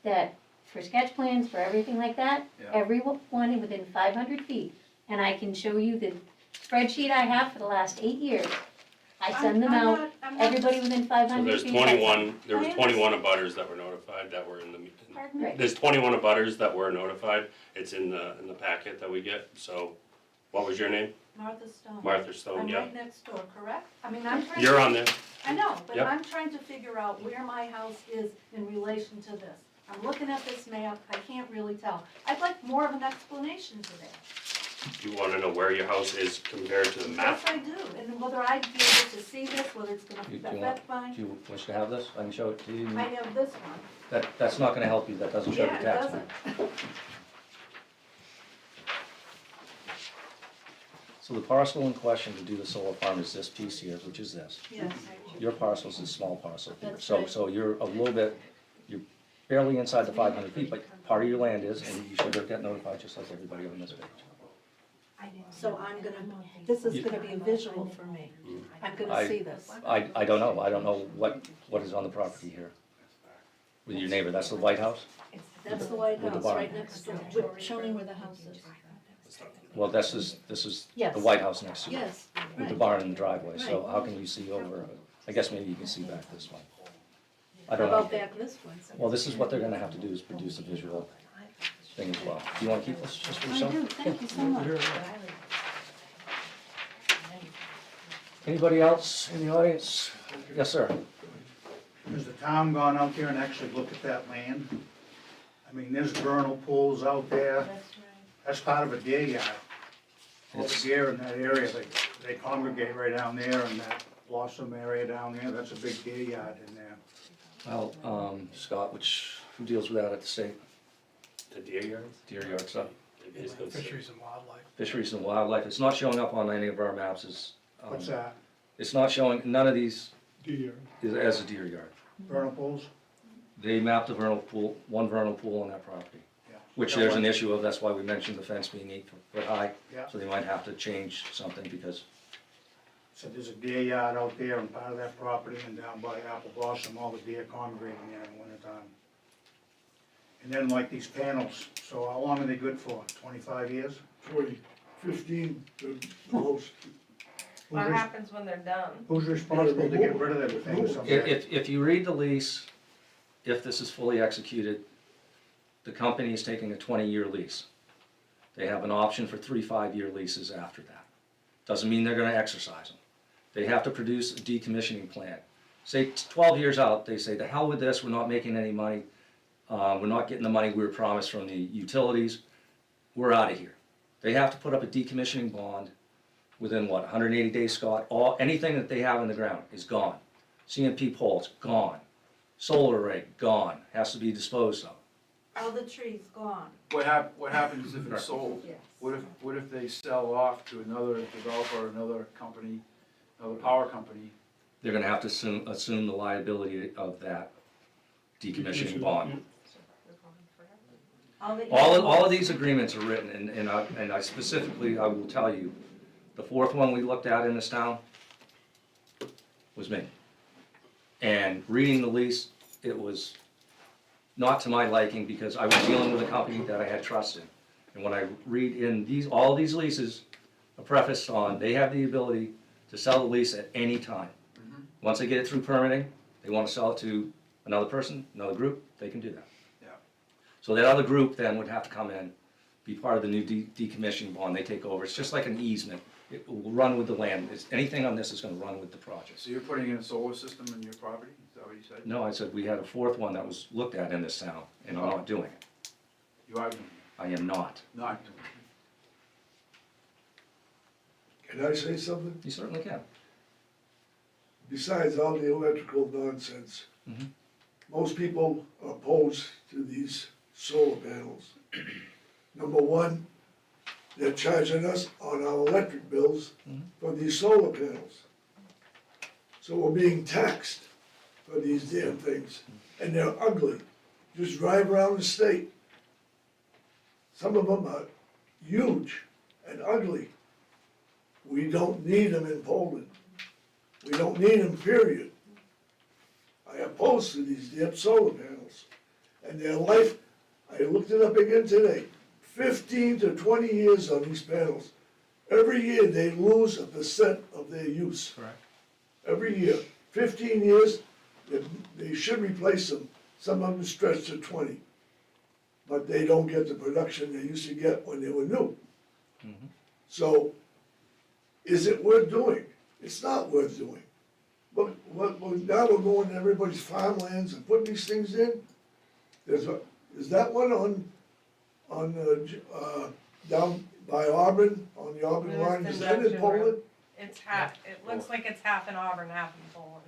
that, for sketch plans, for everything like that, Yeah. everyone within 500 feet, and I can show you the spreadsheet I have for the last 8 years. I send them out, everybody within So 500 there's feet. 21, there was I 21 abutters that were notified that were in the meeting. Pardon me? Right. There's 21 abutters that were notified. It's in the packet that we get. So what was your name? Martha Stone. Martha Stone, I'm yeah. right next door, correct? I mean, I'm trying to. You're on there. I know, but Yep. I'm trying to figure out where my house is in relation to this. I'm looking at this map, I can't really tell. I'd like more of an explanation to that. You want to know where your house is compared to the map? Yes, I do, and whether I'd be able to see this, whether it's gonna You- do you affect mine. Do you wish to have this? I can show it to you. I have this one. That's not gonna help you, that doesn't show the Yeah, it tax doesn't. map. So the parcel in question to do the solar farm is this piece here, which is this. Yes. Your parcel's a small parcel here, That's so, right. so you're a little bit, you're barely inside the 500 feet, but part of your land is, and you should get notified just like everybody on this page. So I'm gonna, this is gonna be a visual for me. I'm I- gonna see this. I don't know what is on the property here. With your neighbor, that's the White House? That's the White With the House, barn. right next door. Show me where the house is. Well, this is Yes. the White House next to you. Yes, With the right. barn and the driveway, so Right. how can you see over, I guess maybe you can see back this way. I How don't about know. back this way? Well, this is what they're gonna have to do, is produce a visual thing as well. Do you wanna keep this just for I yourself? do, thank you so much. Anybody else in the audience? Yes, sir. Has the town gone out there and actually looked at that land? I mean, there's vernal pools out there, That's right. that's part of a deer yard. All the It's- deer in that area, they congregate right down there in that blossom area down there, that's a big deer yard in there. Well, Scott, who deals with that at the state? The deer yards? Deer yard stuff? Maybe it's gonna say- Fisheries and wildlife. Fisheries and wildlife, it's not showing up on any of our maps as, What's that, it's not showing, none of these Deer. is as a deer yard. vernal pools? They mapped a vernal pool, one vernal pool on that property, Yeah. which there's an issue of, that's why we mentioned the fence being 8 foot high. Yeah. So they might have to change something because, So there's a deer yard out there and part of that property and down by Apple Blossom, all the deer congregate in there in the wintertime. And then like these panels, so how long are they good for, 25 years? 15 to most. What happens when they're done? Who's responsible to get rid of them things someday? if you read the lease, if this is fully executed, the company is taking a 20-year lease. They have an option for 3 5-year leases after that. Doesn't mean they're gonna exercise them. They have to produce a decommissioning plan. Say 12 years out, they say, the hell with this, we're not making any money, we're not getting the money we were promised from the utilities, we're out of here. They have to put up a decommissioning bond within what, 180 days, Scott? Anything that they have in the ground is gone. CMP poles, gone. Solar array, gone, has to be disposed of. All the trees gone. What happens if it's sold? Yes. What if they sell off to another developer, another company, another power company? They're gonna have to assume the liability of that decommissioning bond. All of these agreements are written, and I specifically, I will tell you, the 4th one we looked at in this town was me. And reading the lease, it was not to my liking because I was dealing with a company that I had trust in. And when I read in all these leases, a preface on, they have the ability to sell the lease at any time. Once they get it through permitting, they want to sell it to another person, another group, they can do that. Yeah. So that other group then would have to come in, be part of the new decommissioning bond, they take over. It's just like an easement. It will run with the land. Anything on this is gonna run with the project. So you're putting in a solar system in your property, is that what you said? No, I said we had a fourth one that was looked at in this town, and I'm not doing it. You are doing I am not. it, not doing it. Can I say something? You certainly can. Besides all the electrical nonsense, Mhm. most people are opposed to these solar panels. Number one, they're charging us on our electric bills for these solar panels. So we're being taxed for these damn things, and they're ugly. Just drive around the state. Some of them are huge and ugly. We don't need them in Poland. We don't need them, period. I oppose to these damn solar panels. And their life, I looked it up again today, 15 to 20 years on these panels. Every year they lose 1% of their use. Correct. Every year, 15 years, they should replace them. Some of them stretch to 20. But they don't get the production they used to get when they were new. So, is it worth doing? It's not worth doing. But now we're going to everybody's farmlands and putting these things in. Is that one down by Auburn, on the Auburn line, is that in Poland? It's half, it looks like it's half in Auburn, half in Poland.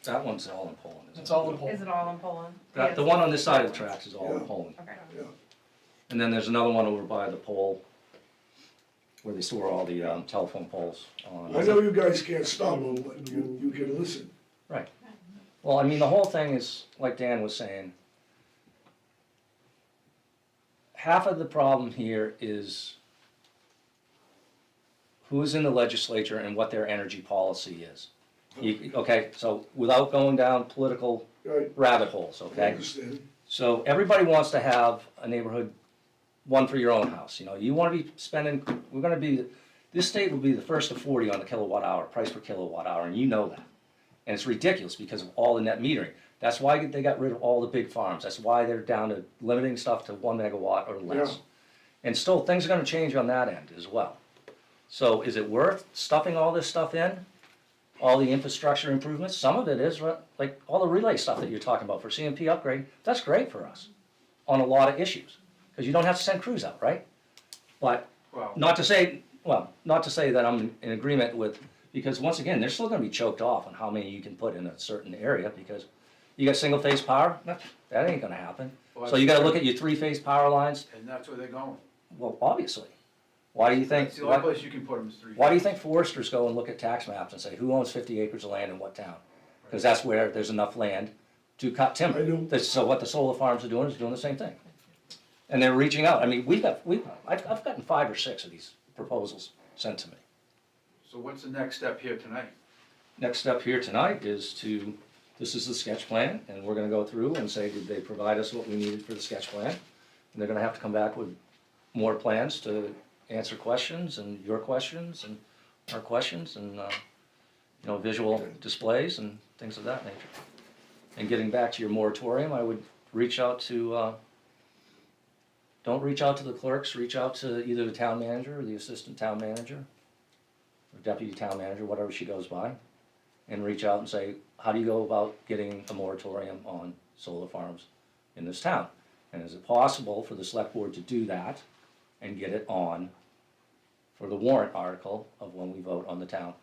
That one's all in Poland, isn't it? It's all in Poland. Is it all in Poland? The one on this side of the tracks is all in Yeah. Poland. Okay. Yeah. And then there's another one over by the pole where they store all the telephone poles. I know you guys can't stop them, but you can listen. Right. Well, I mean, the whole thing is, like Dan was saying, half of the problem here is who's in the legislature and what their energy policy is. Okay, so without going down political Right, rabbit holes, I okay? understand. So everybody wants to have a neighborhood, one for your own house, you know, you wanna be spending, this state will be the first of 40 on the kilowatt hour, price per kilowatt hour, and you know that. And it's ridiculous because of all the net metering. That's why they got rid of all the big farms, that's why they're down to limiting stuff to 1 megawatt or less. Yeah. And still, things are gonna change on that end as well. So is it worth stuffing all this stuff in? All the infrastructure improvements, some of it is, like all the relay stuff that you're talking about for CMP upgrade, that's great for us on a lot of issues, because you don't have to send crews out, right? But Well, not to say that I'm in agreement with, because once again, they're still gonna be choked off on how many you can put in a certain area, because you got single phase power, that ain't gonna happen. Well, So you gotta look at your 3-phase power lines, and that's where they're going. well, obviously. Why do you think? That's the only place you can put them is 3. Why do you think foresters go and look at tax maps and say, who owns 50 acres of land in what town? Because that's where there's enough land to cut timber. I do. So what the solar farms are doing is doing the same thing. And they're reaching out. I mean, I've gotten 5 or 6 of these proposals sent to me. So what's the next step here tonight? Next step here tonight is this is the sketch plan, and we're gonna go through and say, did they provide us what we needed for the sketch plan? And they're gonna have to come back with more plans to answer questions and your questions and our questions and, visual displays and things of that nature. And getting back to your moratorium, I would reach out to, don't reach out to the clerks, reach out to either the town manager or the assistant town manager or deputy town manager, whatever she goes by, and reach out and say, how do you go about getting a moratorium on solar farms in this town? And is it possible for the select board to do that and get it on for the warrant article of when we vote on the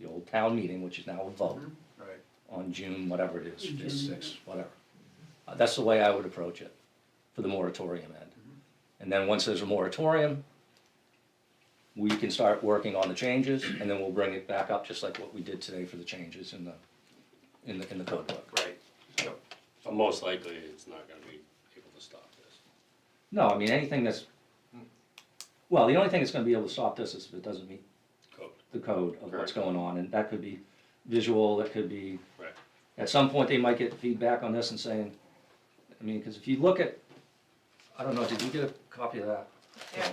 old town meeting, which is now a vote, Right. on June, whatever it is, June, 6th, whatever. That's the way I would approach it, for the moratorium end. And then once there's a moratorium, we can start working on the changes, and then we'll bring it back up, just like what we did today for the changes in the code book. Right. So most likely, it's not gonna be able to stop this. No, I mean, anything that's, well, the only thing that's gonna be able to stop this is if it doesn't meet Code. the code of what's Correct. going on, and that could be visual, that could be Right. At some point, they might get feedback on this and saying, I mean, because if you look at, I don't know, did you get a copy of that? Yeah.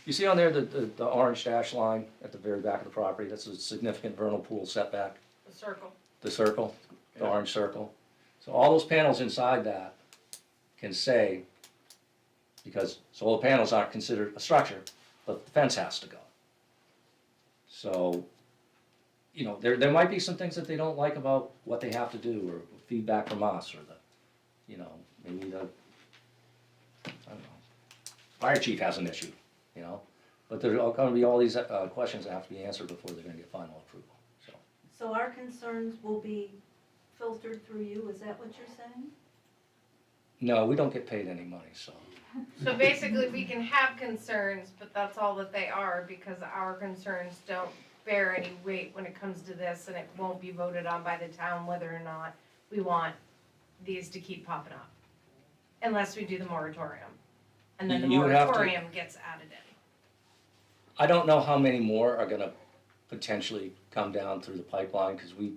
You see on there the orange dash line at the very back of the property, that's a significant vernal pool setback, The circle. the circle, the Yeah. orange circle. So all those panels inside that can say, because solar panels aren't considered a structure, but the fence has to go. So, you know, there might be some things that they don't like about what they have to do, or feedback from us, or the, you know, maybe the, I don't know, fire chief has an issue, you know? But there are gonna be all these, questions that have to be answered before they're gonna get final approval, so. So our concerns will be filtered through you, is that what you're saying? No, we don't get paid any money, so. So basically, we can have concerns, but that's all that they are, because our concerns don't bear any weight when it comes to this, and it won't be voted on by the town whether or not we want these to keep popping up. Unless we do the moratorium. And then the You would have to- moratorium gets added in. I don't know how many more are gonna potentially come down through the pipeline, cause we,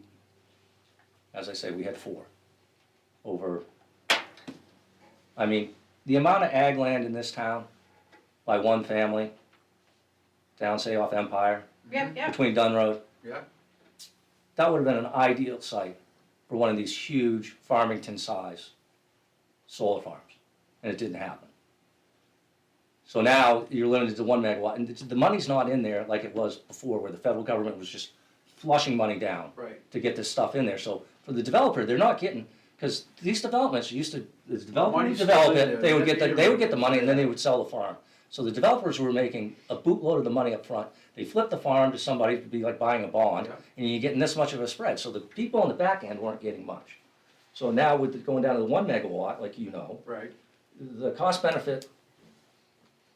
as I say, we had 4 over, I mean, the amount of ag land in this town by one family, down say off Empire, Yep, yep. between Dunn Road, Yeah, that would have been an ideal site for one of these huge Farmington size solar farms, and it didn't happen. So now you're limited to 1 megawatt, and the money's not in there like it was before, where the federal government was just flushing money down right. to get this stuff in there. So for the developer, they're not getting, because these developments used to, the developer would Money's develop still in it, there. they would They get get the money, and then they would sell the farm. So the developers were making a bootload of the money up front. They flipped the farm to somebody to be like buying a bond, Yeah. and you're getting this much of a spread. So the people on the back end weren't getting much. So now with it going down to the 1 megawatt, like you know, Right. the cost benefit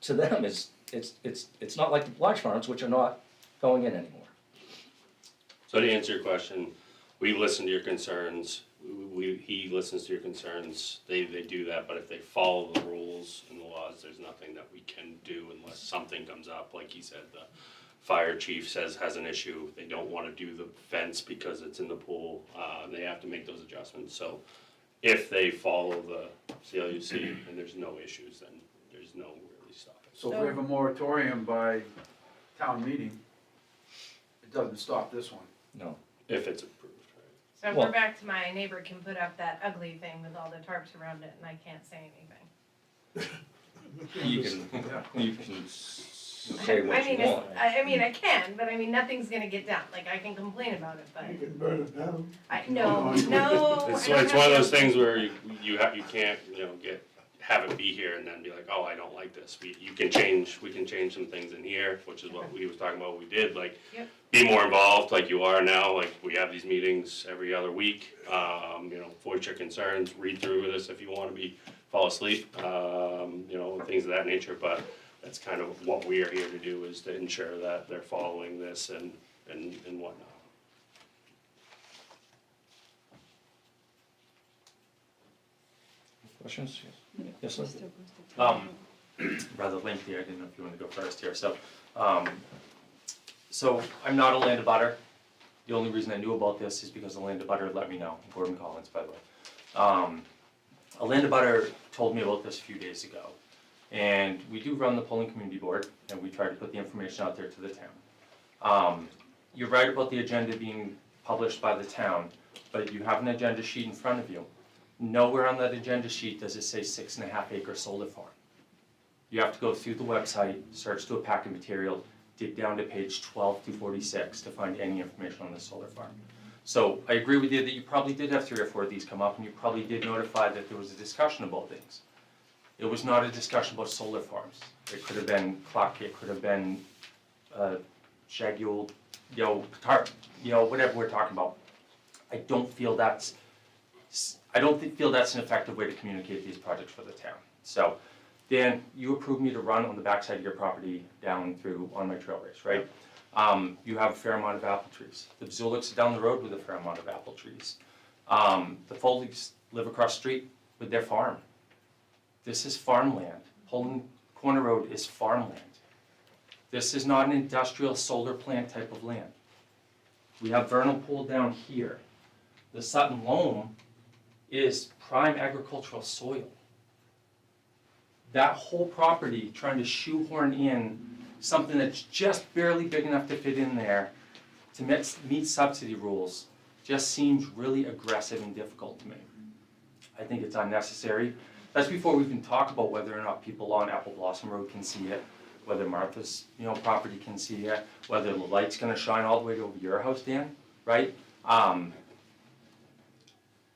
to them is, it's not like the large farms, which are not going in anymore. So to answer your question, we listen to your concerns, he listens to your concerns, they do that, but if they follow the rules and the laws, there's nothing that we can do unless something comes up, like he said, the fire chief has an issue, they don't wanna do the fence because it's in the pool, they have to make those adjustments, so if they follow the CLUC and there's no issues, then there's no really stopping. So if we have a moratorium by town meeting, it doesn't stop this one. No. If it's approved, right? So Well- we're back to my neighbor can put up that ugly thing with all the tarps around it, and I can't say anything. You can, Yeah. you can say I what you mean, it's- want. I mean, I can, but I mean, nothing's gonna get done, like, I can complain about it, but You can burn it down. no, It's- no. It's, I don't it's one of have those to- things where you can't, have it be here and then be like, oh, I don't like this. We can change some things in here, which is what we was talking about, we did, like, Yep. be more involved like you are now, like, we have these meetings every other week, voice your concerns, read through this if you wanna fall asleep, things of that nature, but that's kind of what we are here to do, is to ensure that they're following this and whatnot. Questions? Yes, sir? Rather lengthy, I didn't know if you wanted to go first here, so I'm not a land abutter. The only reason I knew about this is because the land abutter let me know, Gordon Collins, by the way. A land abutter told me about this a few days ago, and we do run the polling community board, and we try to put the information out there to the town. You're right about the agenda being published by the town, but you have an agenda sheet in front of you. Nowhere on that agenda sheet does it say 6.5 acre solar farm. You have to go through the website, search through a packet material, dig down to page 12 to 46 to find any information on the solar farm. So I agree with you that you probably did have 3 or 4 of these come up, and you probably did notify that there was a discussion about things. It was not a discussion about solar farms. It could have been clock, it could have been shagule, whatever we're talking about. I don't feel that's an effective way to communicate these projects for the town. So, Dan, you approved me to run on the backside of your property down through on my trail race, right? You have a fair amount of apple trees. The Zuliks are down the road with a fair amount of apple trees. The Foley's live across the street with their farm. This is farmland. Poland Corner Road is farmland. This is not an industrial solar plant type of land. We have vernal pool down here. the Sutton Loam is prime agricultural soil. That whole property, trying to shoehorn in something that's just barely big enough to fit in there to meet subsidy rules, just seems really aggressive and difficult to me. I think it's unnecessary. That's before we even talk about whether or not people on Apple Blossom Road can see it, whether Martha's, property can see it, whether the light's gonna shine all the way over your house, Dan, right?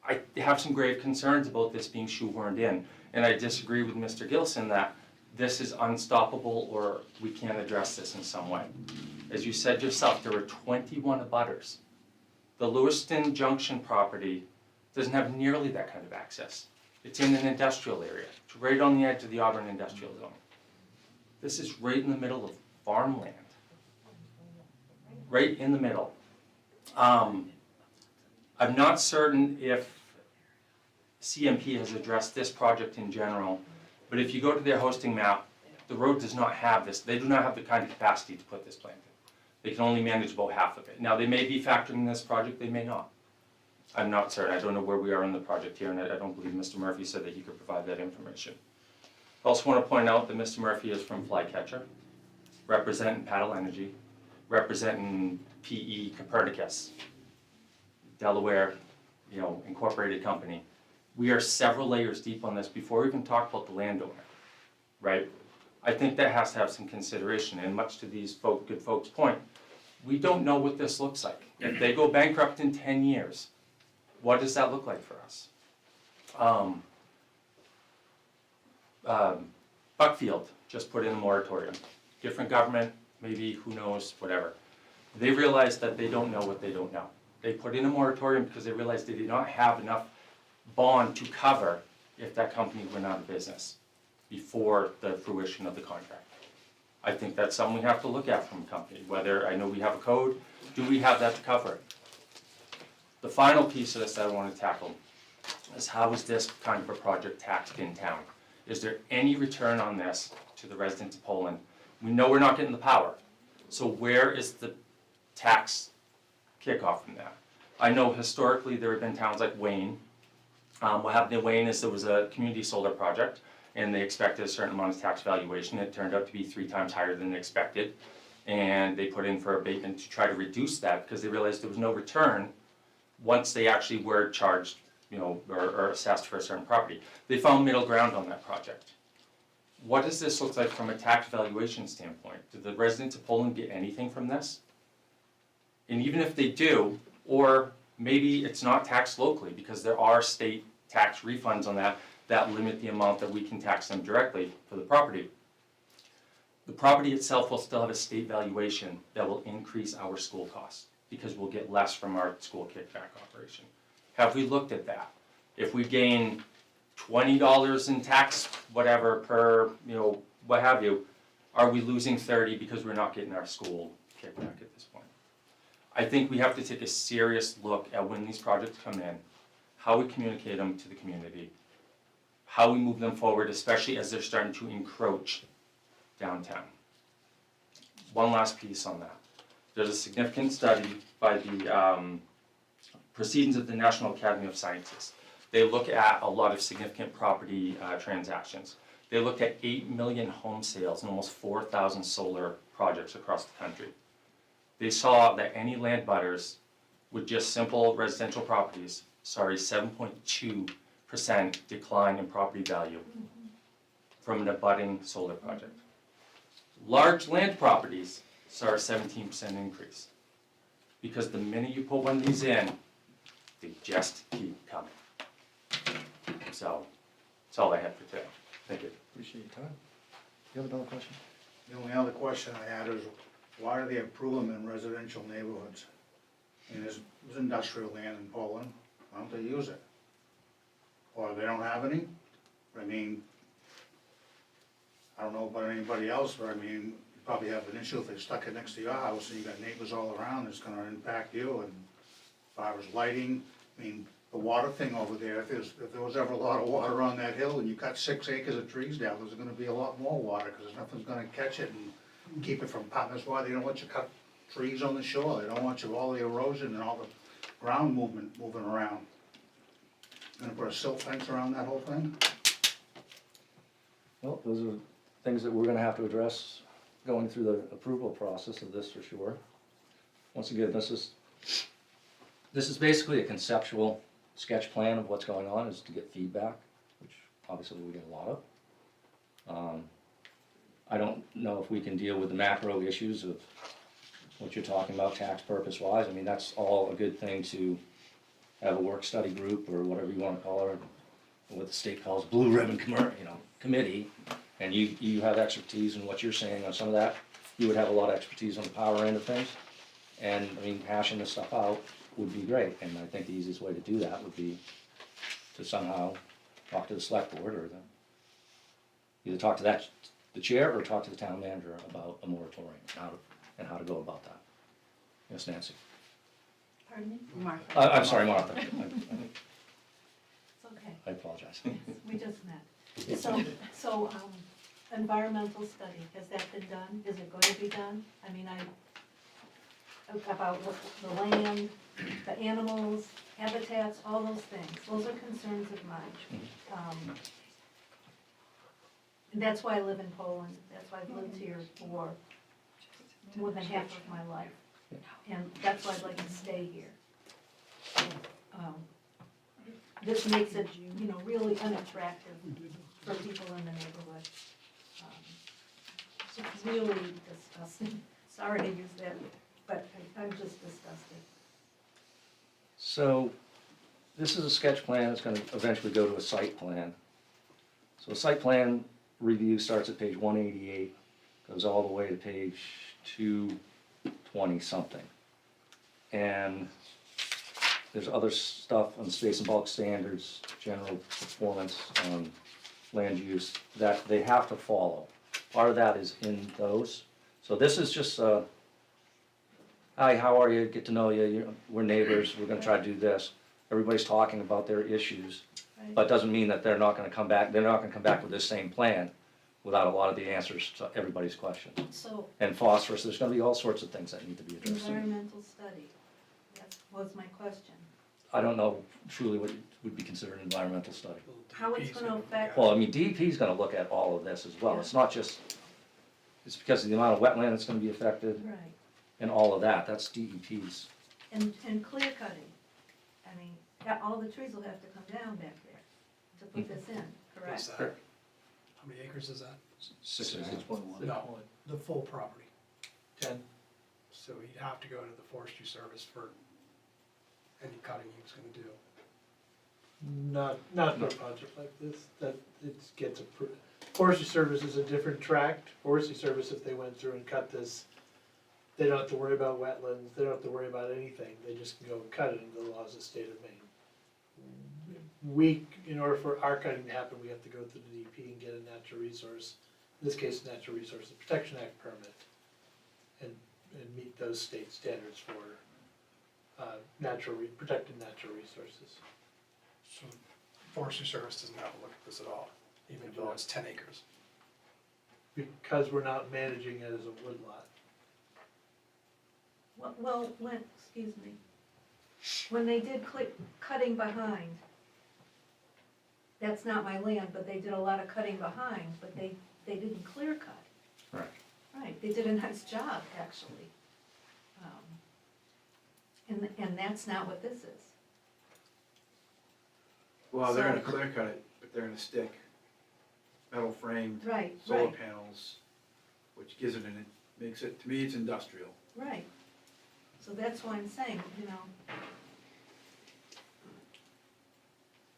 I have some grave concerns about this being shoehorned in, and I disagree with Mr. Gilson that this is unstoppable or we can't address this in some way. As you said yourself, there were 21 abutters. The Lewiston Junction property doesn't have nearly that kind of access. It's in an industrial area. It's right on the edge of the Auburn Industrial Zone. This is right in the middle of farmland. Right in the middle. I'm not certain if CMP has addressed this project in general, but if you go to their hosting map, the road does not have this. They do not have the kind of capacity to put this plant in. They can only manage about half of it. Now, they may be factoring this project, they may not. I'm not certain. I don't know where we are in the project here, and I don't believe Mr. Murphy said that he could provide that information. I also want to point out that Mr. Murphy is from Flycatcher, representing Paddle Energy, representing PE Copernicus, Delaware, incorporated company. We are several layers deep on this before we even talk about the landowner, right? I think that has to have some consideration, and much to these good folks' point, we don't know what this looks like. If they go bankrupt in 10 years, what does that look like for us? Buckfield just put in a moratorium. Different government, maybe, who knows, whatever. They realized that they don't know what they don't know. They put in a moratorium because they realized they did not have enough bond to cover if that company went out of business before the fruition of the contract. I think that's something we have to look at from a company, whether, I know we have a code, do we have that to cover it? The final piece of this that I want to tackle is how is this kind of a project taxed in town? Is there any return on this to the residents of Poland? We know we're not getting the power, so where is the tax kickoff from that? I know historically there have been towns like Wayne. What happened in Wayne is there was a community solar project and they expected a certain amount of tax valuation. It turned out to be 3 times higher than expected. And they put in for abatement to try to reduce that because they realized there was no return once they actually were charged, or assessed for a certain property. They found middle ground on that project. What does this look like from a tax valuation standpoint? Do the residents of Poland get anything from this? And even if they do, or maybe it's not taxed locally because there are state tax refunds on that limit the amount that we can tax them directly for the property. The property itself will still have a state valuation that will increase our school costs because we'll get less from our school kickback operation. Have we looked at that? If we gain $20 in tax, whatever, per, what have you, are we losing 30 because we're not getting our school kickback at this point? I think we have to take a serious look at when these projects come in, how we communicate them to the community, how we move them forward, especially as they're starting to encroach downtown. One last piece on that. There's a significant study by the Proceedings of the National Academy of Sciences. They look at a lot of significant property transactions. They looked at 8 million home sales and almost 4,000 solar projects across the country. They saw that any land butters with just simple residential properties saw a 7.2% decline in property value from an abutting solar project. Large land properties saw a 17% increase because the minute you put one of these in, they just keep coming. So, that's all I have for today. Thank you. Appreciate your time. You have another question? The only other question I had is, why do they approve them in residential neighborhoods? I mean, there's industrial land in Poland, why don't they use it? Or they don't have any? I mean, I don't know about anybody else, but I mean, you probably have an issue if they stuck it next to your house and you got neighbors all around, it's gonna impact you. And as far as lighting, I mean, the water thing over there, if there was ever a lot of water on that hill and you cut 6 acres of trees down, there's gonna be a lot more water, cause nothing's gonna catch it and keep it from popping. That's why they don't let you cut trees on the shore, they don't want you, all the erosion and all the ground movement moving around. Gonna put a silt fence around that whole thing? Well, those are things that we're gonna have to address going through the approval process of this for sure. Once again, this is basically a conceptual sketch plan of what's going on, is to get feedback, which obviously we get a lot of. I don't know if we can deal with the macro issues of what you're talking about tax purpose wise. I mean, that's all a good thing to have a work study group or whatever you wanna call it, or what the state calls blue ribbon committee, and you have expertise in what you're saying on some of that. You would have a lot of expertise on the power end of things. And, I mean, hashing this stuff out would be great, and I think the easiest way to do that would be to somehow talk to the select board, or either talk to the chair, or talk to the town manager about a moratorium, and how to go about that. Yes, Nancy? Pardon me? Martha. I'm sorry, Martha. It's okay. I apologize. We just met. So, environmental study, has that been done? Is it going to be done? I mean, about the land, the animals, habitats, all those things. Those are concerns of mine. And that's why I live in Poland. That's why I've lived here for more than half of my life. And that's why I'd like to stay here. This makes it, really unattractive for people in the neighborhood. It's really disgusting. Sorry to use that, but I'm just disgusted. So, this is a sketch plan, it's gonna eventually go to a site plan. So a site plan review starts at page 188, goes all the way to page 220 something. And there's other stuff on space and bulk standards, general performance, land use, that they have to follow. Part of that is in those. So this is just hi, how are you, get to know you, we're neighbors, we're gonna try to do this. Everybody's talking about their issues, but doesn't mean that they're not gonna come back with this same plan without a lot of the answers to everybody's questions. So, And phosphorus, there's gonna be all sorts of things that need to be addressed. environmental study, that was my question. I don't know truly what would be considered an environmental study. How it's gonna affect, Well, I mean, DEP's gonna look at all of this as well, it's not just, it's because of the amount of wetland that's gonna be affected right, and all of that, that's DEP's. and clear cutting. I mean, all the trees will have to come down back there to put this in, What's correct? that? How many acres is that? 6.1. No, the full property. 10. So he'd have to go to the forestry service for any cutting he was gonna do. Not for a project like this, that it gets approved. Forestry Service is a different tract. Forestry Service, if they went through and cut this, they don't have to worry about wetlands, they don't have to worry about anything, they just can go and cut it under the laws of the state of Maine. In order for our cutting to happen, we have to go through the DEP and get a natural resource, in this case, Natural Resources Protection Act permit, and meet those state standards for protected natural resources. So forestry service doesn't have a look at this at all, even though it's 10 acres. Because we're not managing it as a woodlot. Well, excuse me, when they did cutting behind, that's not my land, but they did a lot of cutting behind, but they didn't clear cut. Right. Right, they did a nice job, actually. And that's not what this is. Well, they're So- gonna clear cut it, but they're gonna stick metal framed Right, solar right, panels, which gives it makes it, to me, it's industrial. right. So that's why I'm saying,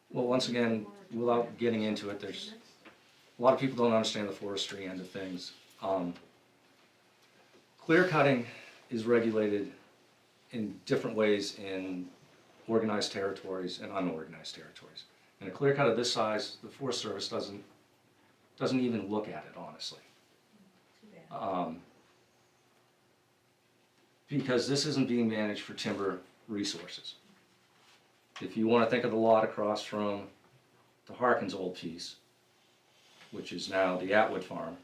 Well, once again, without getting into it, there's, a lot of people don't understand the forestry end of things. Clear cutting is regulated in different ways in organized territories and unorganized territories. And a clear cut of this size, the Forest Service doesn't even look at it, honestly. too bad. Because this isn't being managed for timber resources. If you wanna think of the lot across from the Harkins old piece, which is now the Atwood Farm,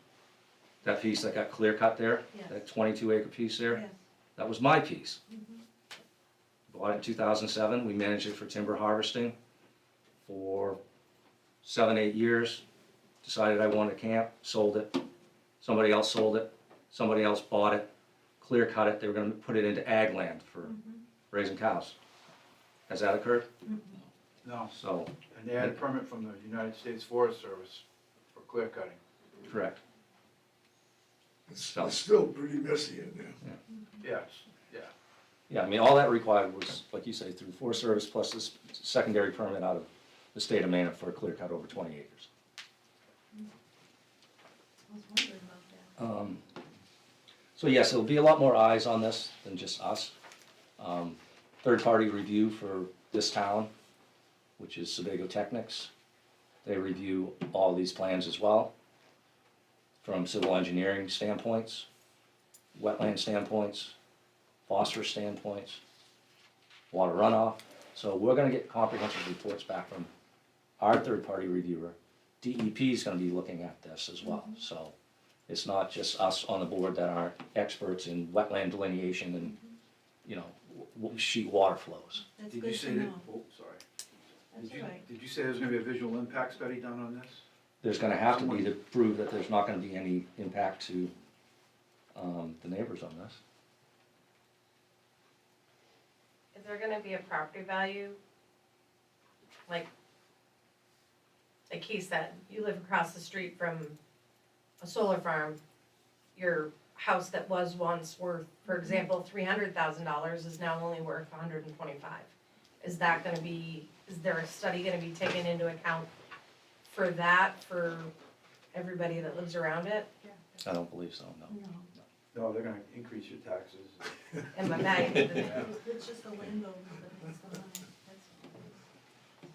that piece that got clear cut there, Yes. that 22 acre piece there, Yes. that was my piece. Mhm. Bought it in 2007, we managed it for timber harvesting for 7, 8 years. Decided I wanted to camp, sold it. Somebody else sold it, somebody else bought it, clear cut it, they were gonna put it into ag land for raising cows. Has that occurred? No, So, and they had a permit from the United States Forest Service for clear cutting. correct. It's So- it's still pretty messy in there. Yes, yeah. Yeah, I mean, all that required was, like you say, through Forest Service plus this secondary permit out of the state of Maine for a clear cut over 20 acres. I was wondering about that. So yes, there'll be a lot more eyes on this than just us. Third-party review for this town, which is Sebago Technics. They review all these plans as well, from civil engineering standpoints, wetland standpoints, phosphorus standpoints, water runoff. So we're gonna get comprehensive reports back from our third-party reviewer. DEP is gonna be looking at this as well, so it's not just us on the board that aren't experts in wetland delineation and, you know, sheet water flows. That's Did you good say to that, know. oh, sorry. That's Did all right. you say there's gonna be a visual impact study done on this? There's gonna have to be to prove that there's not gonna be any impact to, the neighbors on this. Is there gonna be a property value? Like he said, you live across the street from a solar farm. Your house that was once worth, for example, $300,000 is now only worth $125,000. Is that gonna be, is there a study gonna be taken into account for that, for everybody that lives around it? I don't believe so, no. No, No, they're gonna increase your taxes. And my value, it's just the lingo that is the money, that's all.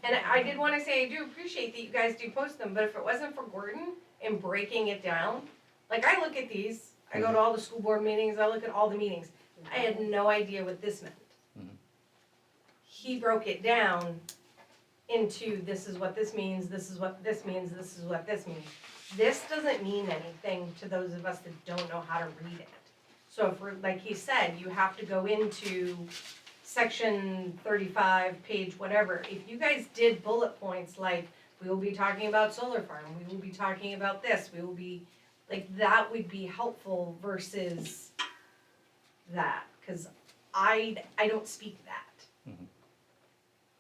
and I did wanna say, I do appreciate that you guys do post them, but if it wasn't for Gordon and breaking it down, like I look at these, I go to all the school board meetings, I look at all the meetings, I had no idea what this meant. Mhm. He broke it down into this is what this means, this is what this means, this is what this means. This doesn't mean anything to those of us that don't know how to read it. So if we're, like he said, you have to go into section 35, page whatever. If you guys did bullet points like, we will be talking about solar farm, we will be talking about this, we will be, like, that would be helpful versus that, cause I don't speak that.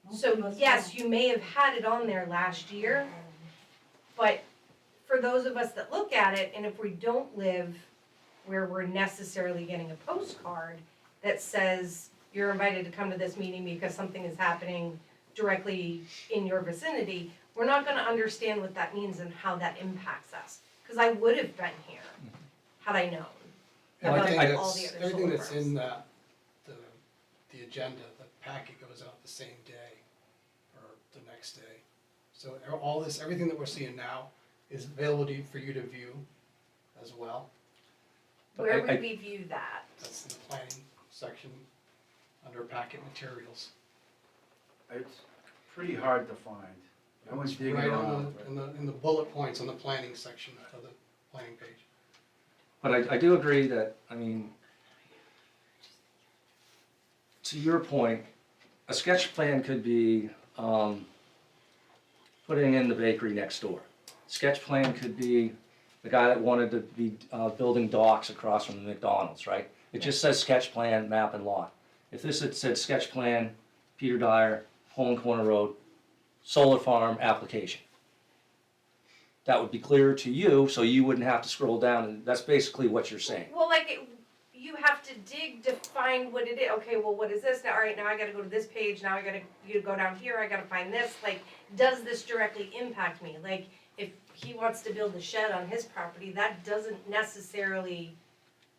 Most of So us yes, don't. you may have had it on there last year, but for those of us that look at it, and if we don't live where we're necessarily getting a postcard that says you're invited to come to this meeting because something is happening directly in your vicinity, we're not gonna understand what that means and how that impacts us. Cause I would have been here had I known And I about think all that's, the other everything solar that's farms. in the agenda, the packet goes out the same day or the next day. So all this, everything that we're seeing now is available for you to view as well. But Where I- would we view that? That's in the planning section under packet materials. It's pretty hard to find. I went It's digging right around. in the bullet points on the planning section of the planning page. But I do agree that, I mean, to your point, a sketch plan could be, putting in the bakery next door. Sketch plan could be the guy that wanted to be, building docks across from the McDonald's, right? It just says sketch plan, map and lot. If this had said sketch plan, Peter Dyer, Hole Corner Road, solar farm application. That would be clearer to you, so you wouldn't have to scroll down, and that's basically what you're saying. Well, like, you have to dig to find what it is. Okay, well, what is this? Now, all right, now I gotta go to this page, now you go down here, I gotta find this. Like, does this directly impact me? Like, if he wants to build a shed on his property, that doesn't necessarily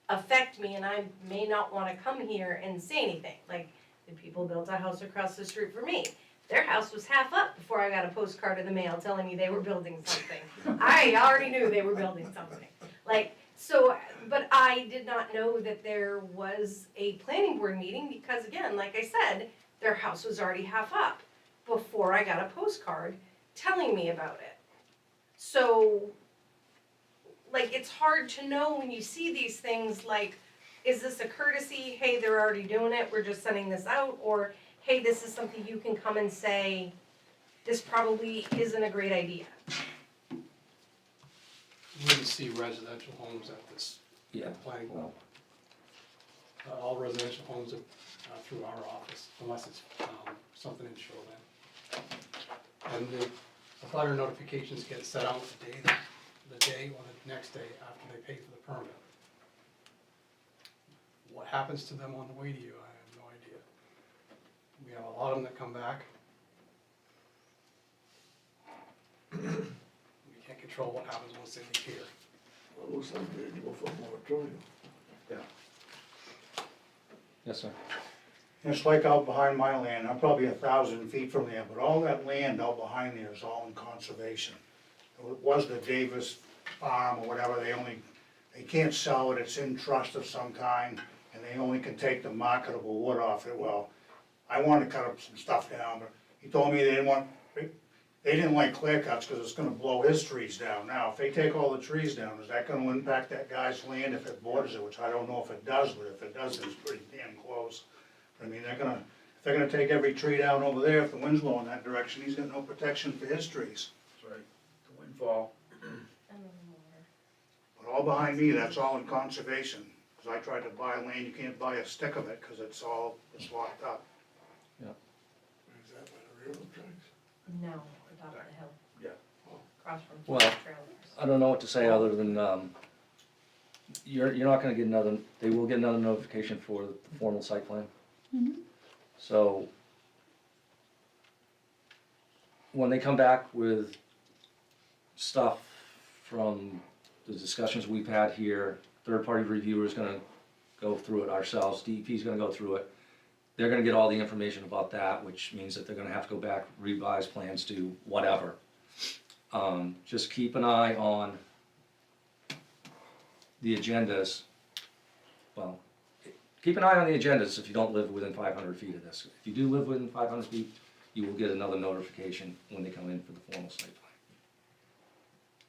affect me, and I may not wanna come here and say anything. Like, the people built a house across the street from me. Their house was half up before I got a postcard in the mail telling me they were building something. I already knew they were building something. Like, so, but I did not know that there was a planning board meeting because again, like I said, their house was already half up before I got a postcard telling me about it. So, like, it's hard to know when you see these things like, is this a courtesy, hey, they're already doing it, we're just sending this out, or, hey, this is something you can come and say, this probably isn't a great idea? You wouldn't see residential homes at this Yeah. planning board. Well, All residential homes are through our office, unless it's something in shoreline. And the butter notifications get set out the day or the next day after they pay for the permit. What happens to them on the way to you, I have no idea. We have a lot of them that come back. We can't control what happens once they leave here. Well, it looks like they go for a moratorium. yes, sir. It's like out behind my land, I'm probably 1,000 feet from there, but all that land out behind there is all in conservation. It was the Davis farm or whatever, they can't sell it, it's in trust of some kind, and they only can take the marketable wood off it. Well, I wanted to cut up some stuff down, but he told me they didn't like clear cuts because it's gonna blow his trees down. Now, if they take all the trees down, is that gonna impact that guy's land if it borders it, which I don't know if it does, but if it does, it's pretty damn close. I mean, if they're gonna take every tree down over there, if the wind's blowing that direction, he's got no protection for his trees. That's right, the windfall. But all behind me, that's all in conservation, cause I tried to buy land, you can't buy a stick of it, cause it's locked up. Is that by the railroad tracks? No, top of the hill. Yeah. Across from Well, trailers. I don't know what to say other than, you're not gonna get another, they will get another notification for the formal site plan. So, when they come back with stuff from the discussions we've had here, third-party reviewer is gonna go through it ourselves, DEP's gonna go through it. They're gonna get all the information about that, which means that they're gonna have to go back, revise plans, do whatever. Just keep an eye on the agendas. Well, keep an eye on the agendas if you don't live within 500 feet of this. If you do live within 500 feet, you will get another notification when they come in for the formal site plan.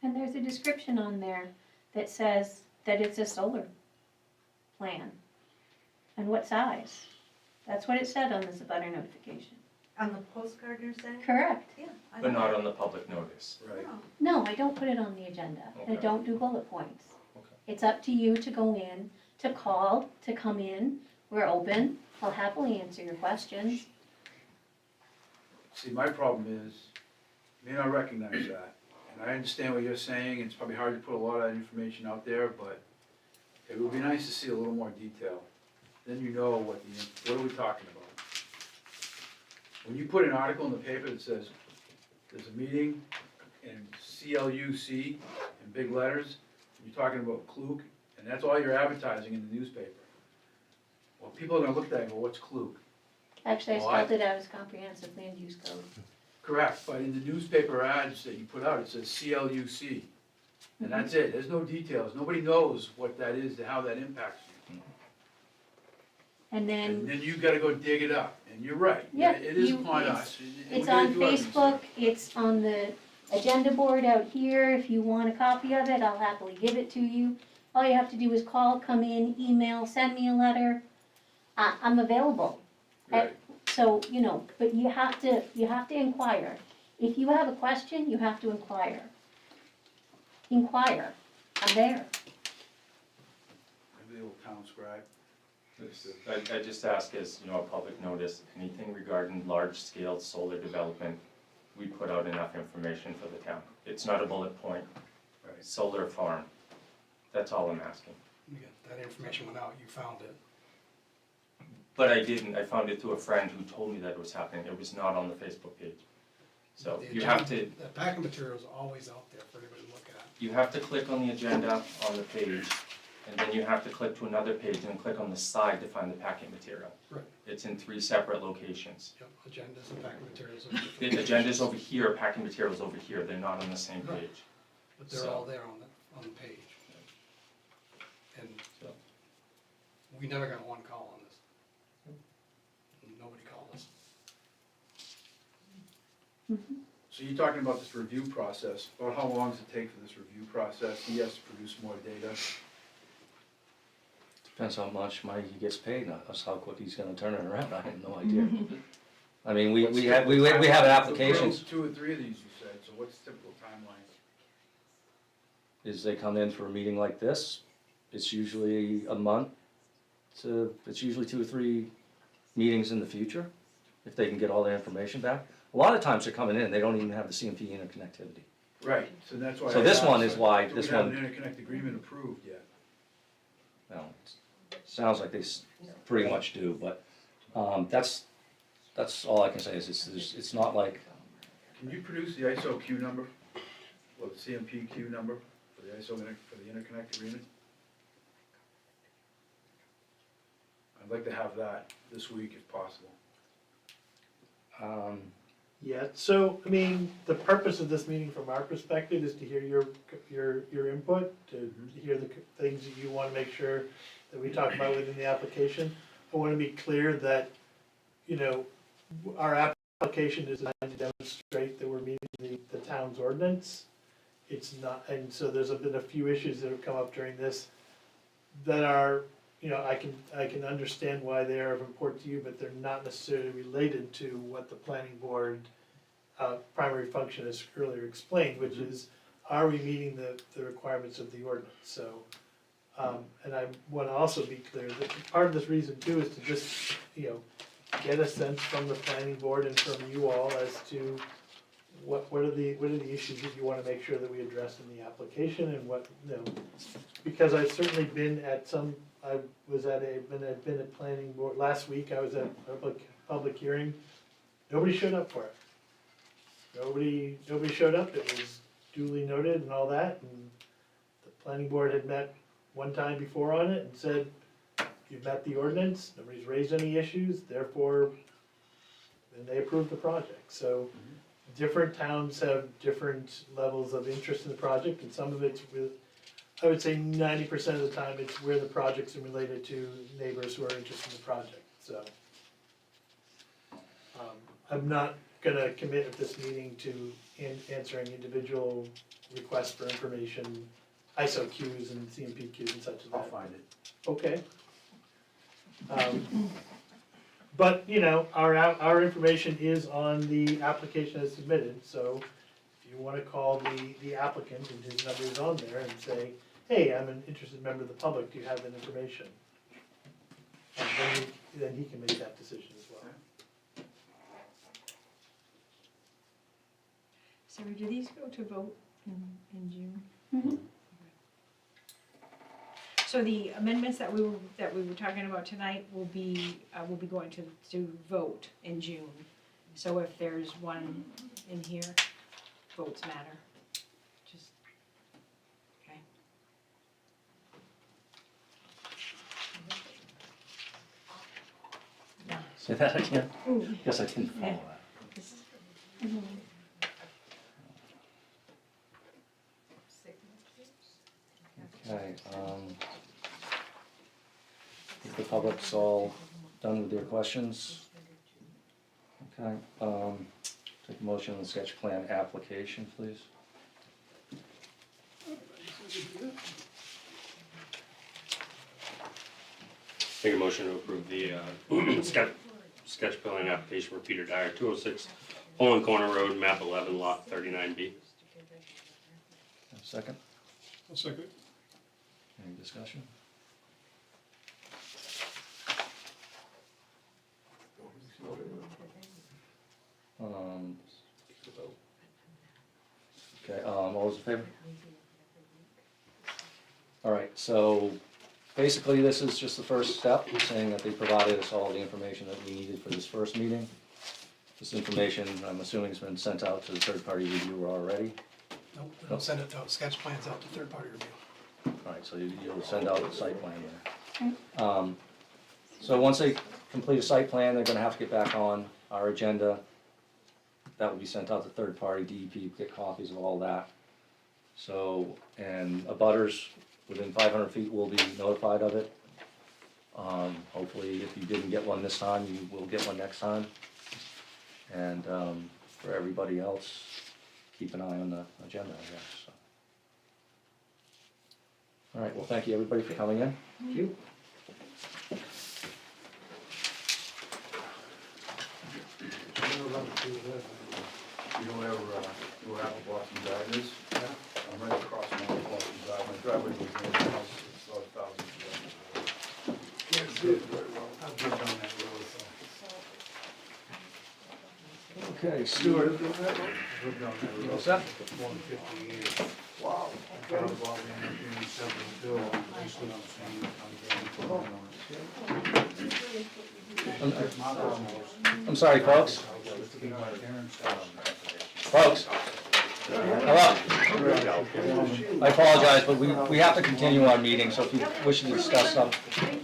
And there's a description on there that says that it's a solar plan. And what size? That's what it said on this abutter notification. On the postcard you're saying? Correct. Yeah. I But know. not on the public notice. Right. Oh. No, I don't put it on the agenda. I Okay. don't do bullet points. Okay. It's up to you to go in, to call, to come in. We're open. I'll happily answer your questions. See, my problem is, you may not recognize that, and I understand what you're saying, it's probably hard to put a lot of information out there, but it would be nice to see a little more detail. Then you know what are we talking about? When you put an article in the paper that says, there's a meeting in CLUC in big letters, you're talking about Klug, and that's all you're advertising in the newspaper. Well, people are gonna look at that and go, what's Klug? Actually, I Well, spelled it out as comprehensive land use code. Correct, but in the newspaper ads that you put out, it says CLUC. And that's it, there's no details, nobody knows what that is, how that impacts you. And And then then you gotta go dig it up, and you're right, Yeah, it is you- upon it's- us. and we it's gotta on do our Facebook, research. it's on the agenda board out here. If you want a copy of it, I'll happily give it to you. All you have to do is call, come in, email, send me a letter. I'm available. Right, So, but you have to inquire. If you have a question, you have to inquire. Inquire, I'm there. maybe the old town scribe. I just ask as, a public notice, anything regarding large-scale solar development, we put out enough information for the town. It's not a bullet point, Right. solar farm, that's all I'm asking. That information went out, you found it. But I didn't, I found it through a friend who told me that it was happening, it was not on the Facebook page. So The you have agenda- to, The packing material is always out there for everybody to look at. you have to click on the agenda on the page, and then you have to click to another page and click on the side to find the packet material. Right. It's in 3 separate locations. Yep, agendas and packing materials. are The different agenda's pages, over here, packing material's over here, they're not on the same Right. page. But they're so- all there on the page. And So- we never got one call on this. Nobody called us. So you're talking about this review process, about how long does it take for this review process? He has to produce more data. Depends how much money he gets paid, not us how quick he's gonna turn it around, I have no idea. I mean, we have applications, Two or three of these you said, so what's typical timelines? is they come in for a meeting like this, it's usually a month it's usually 2 or 3 meetings in the future, if they can get all their information back. A lot of times they're coming in, they don't even have the CMP interconnectivity. Right, so that's why. So I this asked, one is why, do this we have one, an interconnect agreement approved yet? well, sounds like they pretty much do, but, that's all I can say is it's not like, Can you produce the ISO Q number, or the CMP Q number for the ISO, for the interconnect agreement? I'd like to have that this week if possible. Yeah, so, I mean, the purpose of this meeting from our perspective is to hear your input, to hear the things that you wanna make sure that we talk about within the application. I wanna be clear that, you know, our application is designed to demonstrate that we're meeting the town's ordinance. It's not, and so there's been a few issues that have come up during this that are, you know, I can understand why they are of importance to you, but they're not necessarily related to what the planning board primary function is earlier explained, which is, are we meeting the requirements of the ordinance? So, and I wanna also be clear that part of this reason too is to just, you know, get a sense from the planning board and from you all as to what are the issues that you wanna make sure that we address in the application, and what, you know, because I've certainly been at been at planning board, last week I was at a public hearing, nobody showed up for it. Nobody showed up, it was duly noted and all that, and the planning board had met one time before on it and said, you've met the ordinance, nobody's raised any issues, therefore, then they approved the project, so different towns have different levels of interest in the project, and some of it's with, I would say 90% of the time, it's where the projects are related to neighbors who are interested in the project, so. I'm not gonna commit at this meeting to answering individual requests for information, ISO Qs and CMP Qs and such as that. I'll find it. Okay. But, you know, our information is on the application as submitted, so if you wanna call the applicant, and his number is on there, and say, hey, I'm an interested member of the public, do you have that information? And then he can make that decision as well. Sarah, do these go to vote in June? Mhm. So the amendments that we were talking about tonight will be going to vote in June. So if there's one in here, votes matter. Just, okay. say that again? Guess I didn't follow Yeah. that. Okay, if the public's all done with their questions, okay, take a motion on the sketch plan application, please. Make a motion to approve the sketch plan application for Peter Dyer, 206 Holland Corner Road, map 11, lot 39B. Second, I'll second it. any discussion? Okay, all those in favor? All right, so basically this is just the first step, saying that they provided us all the information that we needed for this first meeting. This information, I'm assuming, has been sent out to the third-party reviewer already. Nope, we don't send it out, sketch plans out to third-party review. All right, so you'll send out a site plan there. So once they complete a site plan, they're gonna have to get back on our agenda. That will be sent out to third-party DEP, get copies of all that. So, and abutters within 500 feet will be notified of it. Hopefully, if you didn't get one this time, you will get one next time. And for everybody else, keep an eye on the agenda, I guess, so. All right, well, thank you, everybody, for coming in. Thank you. You know where Apple Blossom Drive is? Yeah. I'm right across from Apple Blossom Drive. My driveway goes near the house, it's about 1,000 feet. Can't see it very well. I've driven down that road, so. Okay, Stuart, I've driven down that you road all set? more than 50 years. Wow, I okay. found Bob in 72, I used to know Sam, I'm sorry, folks. Folks. Hello. I apologize, but we have to continue our meeting, so if you wish to discuss something,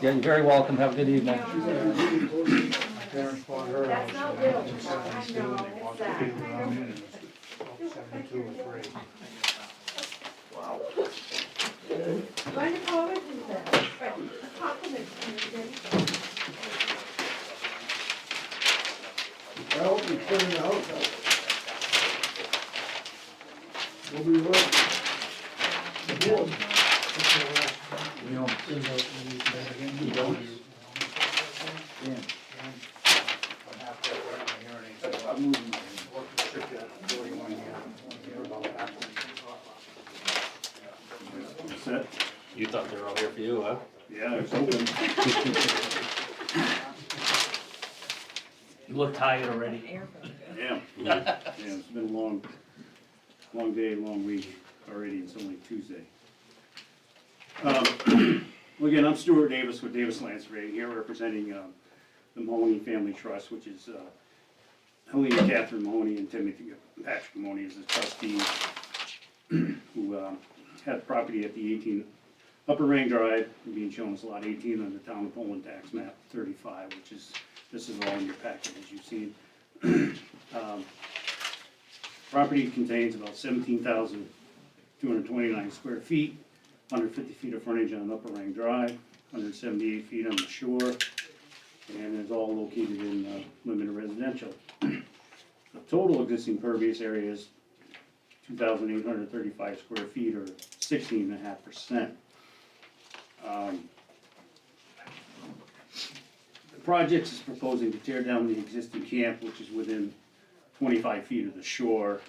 yeah, you're very welcome. Have a good evening. Parents bought her That's house not in real. 1972, I know, they bought the it's field around it, and it's 72 or 3. Going to college is that? Compliment. I hope you clean the house out. We'll be right. The board. You know, I'm half deaf, I don't hear anything. I'm moving my work restricted at 41 here. I don't hear about that. Set. You thought they were all here for you, huh? Yeah, I was hoping. You look tired already. Yeah, yeah, it's been a long day, long week already, it's only Tuesday. Well, again, I'm Stuart Davis with Davis Land Surveying, here representing the Mahoney Family Trust, which is Helena Catherine Mahoney and Timothy Patrick Mahoney as the trustees, who had property at the 18 Upper Ring Drive, being shown as lot 18 on the Town of Poland tax map 35, which is, this is all in your packet as you've seen. Property contains about 17,229 square feet, 150 feet of frontage on Upper Ring Drive, 178 feet on the shore, and is all located in limited residential. The total existing pervious area is 2,835 square feet, or 16.5%. The project is proposing to tear down the existing camp, which is within 25 feet of the shore.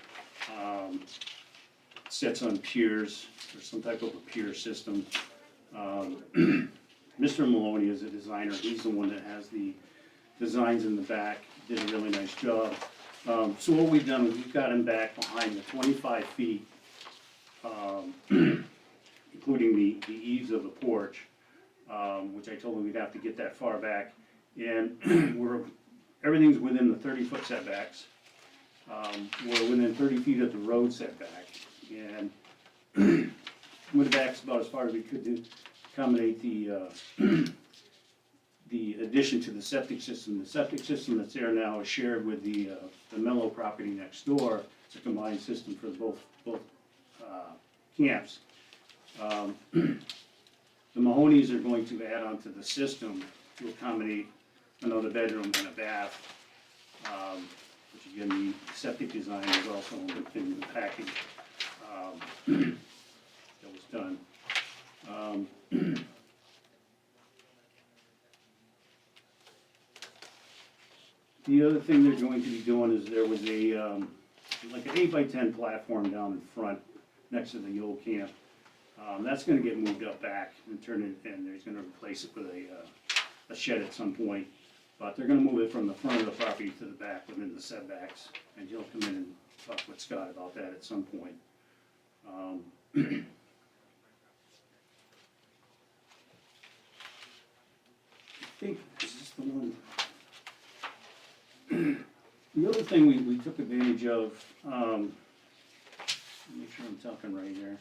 Sits on piers, or some type of a pier system. Mr. Maloney is a designer, he's the one that has the designs in the back, did a really nice job. So what we've done is we've got him back behind the 25 feet, including the eaves of the porch, which I told him we'd have to get that far back. And everything's within the 30-foot setbacks. We're within 30 feet of the road setback, and went back about as far as we could to accommodate the addition to the septic system. The septic system that's there now is shared with the Mellow property next door. It's a combined system for both camps. The Mahonies are going to add on to the system to accommodate another bedroom and a bath, which again, the septic design is also in the package that was done. The other thing they're going to be doing is there was a, like an 8x10 platform down in front next to the old camp. That's gonna get moved up back and turn it, and they're gonna replace it with a shed at some point. But they're gonna move it from the front of the property to the back within the setbacks, and he'll come in and talk with Scott about that at some point. I think, is this the one? The other thing we took advantage of, make sure I'm talking right here.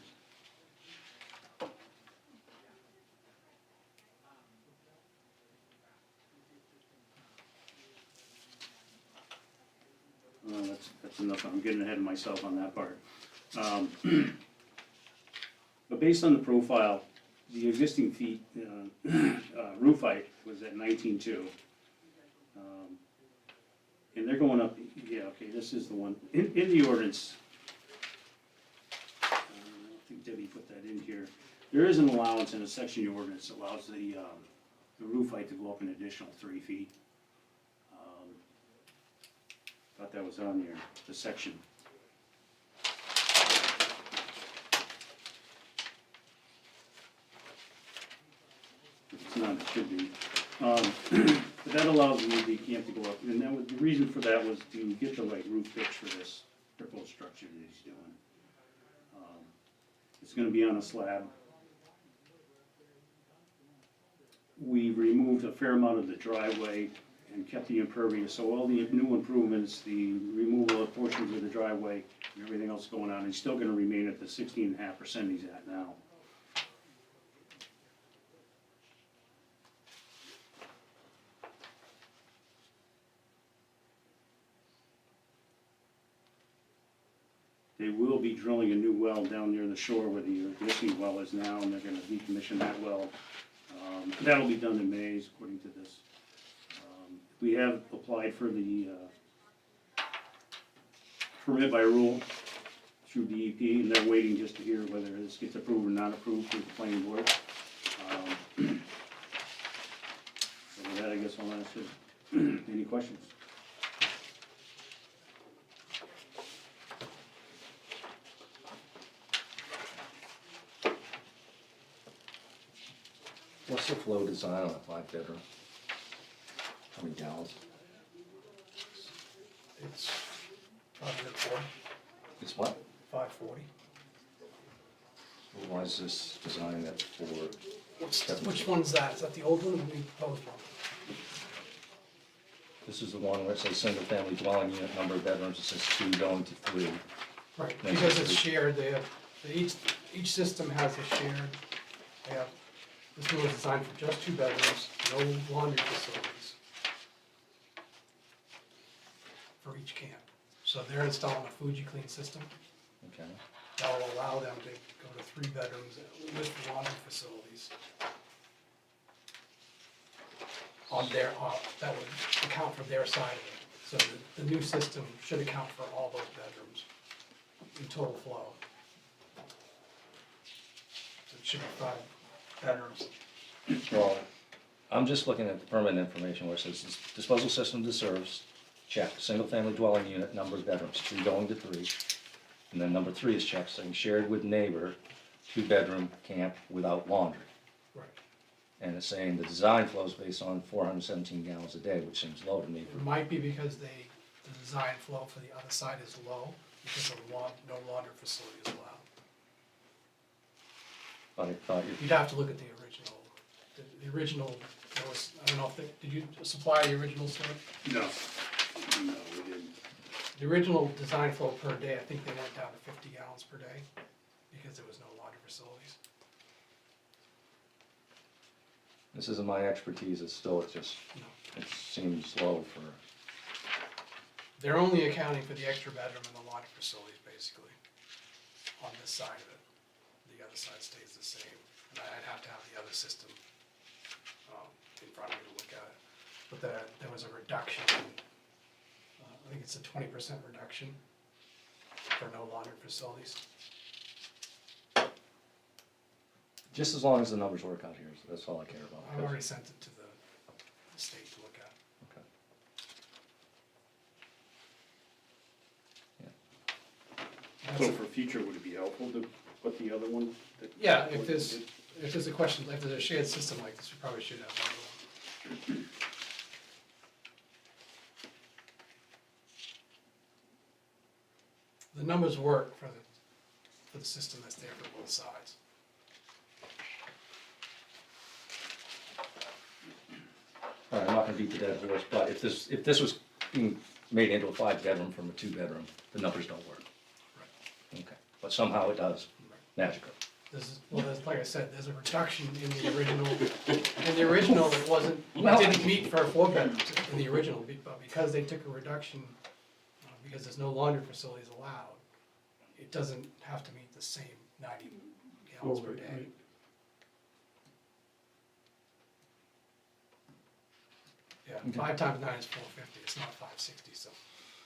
That's enough, I'm getting ahead of myself on that part. But based on the profile, the existing roof height was at 19.2. And they're going up, yeah, okay, this is the one, in the ordinance. I think Debbie put that in here. There is an allowance in a section of the ordinance that allows the the roof height to go up an additional 3 feet. Thought that was on there, the section. If it's not, it should be. But that allows the camp to go up, and that was, the reason for that was to get the right roof pitch for this proposed structure that he's doing. It's gonna be on a slab. We removed a fair amount of the driveway and kept the impervious, so all the new improvements, the removal of portions of the driveway, and everything else going on, he's still gonna remain at the 16.5% he's at now. They will be drilling a new well down near the shore where the existing well is now, and they're gonna decommission that well. That'll be done in May, according to this. We have applied for the permit by rule through DEP, and they're waiting just to hear whether this gets approved or not approved through the planning board. So with that, I guess I'll answer any questions. What's the flow design on a 5-bedroom? How many gallons? It's 540, It's what? 540. Why is this designed at 4? Which one's that? Is that the old one or the new proposed one? This is the one where it says single-family dwelling unit, number of bedrooms, it says 2 going to 3. Right, Next because to it's the- shared, they have, each system has a shared, they have, this one was designed for just 2 bedrooms, no laundry facilities for each camp. So they're installing a Fuji Clean system Okay. that will allow them to go to 3 bedrooms with laundry facilities. On their, that would account for their side of it. So the new system should account for all those bedrooms in total flow. So it should be 5 bedrooms. Well, I'm just looking at the permit information where it says disposal system deserves, check, single-family dwelling unit, number of bedrooms, 2 going to 3. And then number 3 is checked, saying shared with neighbor, 2-bedroom camp without laundry. Right. And it's saying the design flows based on 417 gallons a day, which seems low to me. It might be because the design flow for the other side is low, because of no laundry facility is allowed. But I thought you, You'd have to look at the original, the original, there was, I don't know if, did you supply the original, sir? No, no, we didn't. The original design flow per day, I think they went down to 50 gallons per day, because there was no laundry facilities. this isn't my expertise, it's just, No. it seems low for, They're only accounting for the extra bedroom and the laundry facilities, basically, on this side of it. The other side stays the same, and I'd have to have the other system in front of me to look at it. But there was a reduction, I think it's a 20% reduction for no laundry facilities. just as long as the numbers work out here, so that's all I care about. I've already sent it to the state to look at. Okay. So for future, would it be helpful to put the other one? Yeah, if there's a question, if there's a shared system like this, we probably should have another one. The numbers work for the system that's there for both sides. All right, I'm not gonna beat the dead horse, but if this was being made into a 5-bedroom from a 2-bedroom, the numbers don't work. Okay, but somehow it does, magically. Like I said, there's a reduction in the original, it wasn't, Well, it didn't meet for 4 bedrooms in the original, but because they took a reduction, because there's no laundry facilities allowed, it doesn't have to meet the same 90 gallons per day. Right. Yeah, Okay. 5 times 9 is 450, it's not 560, so,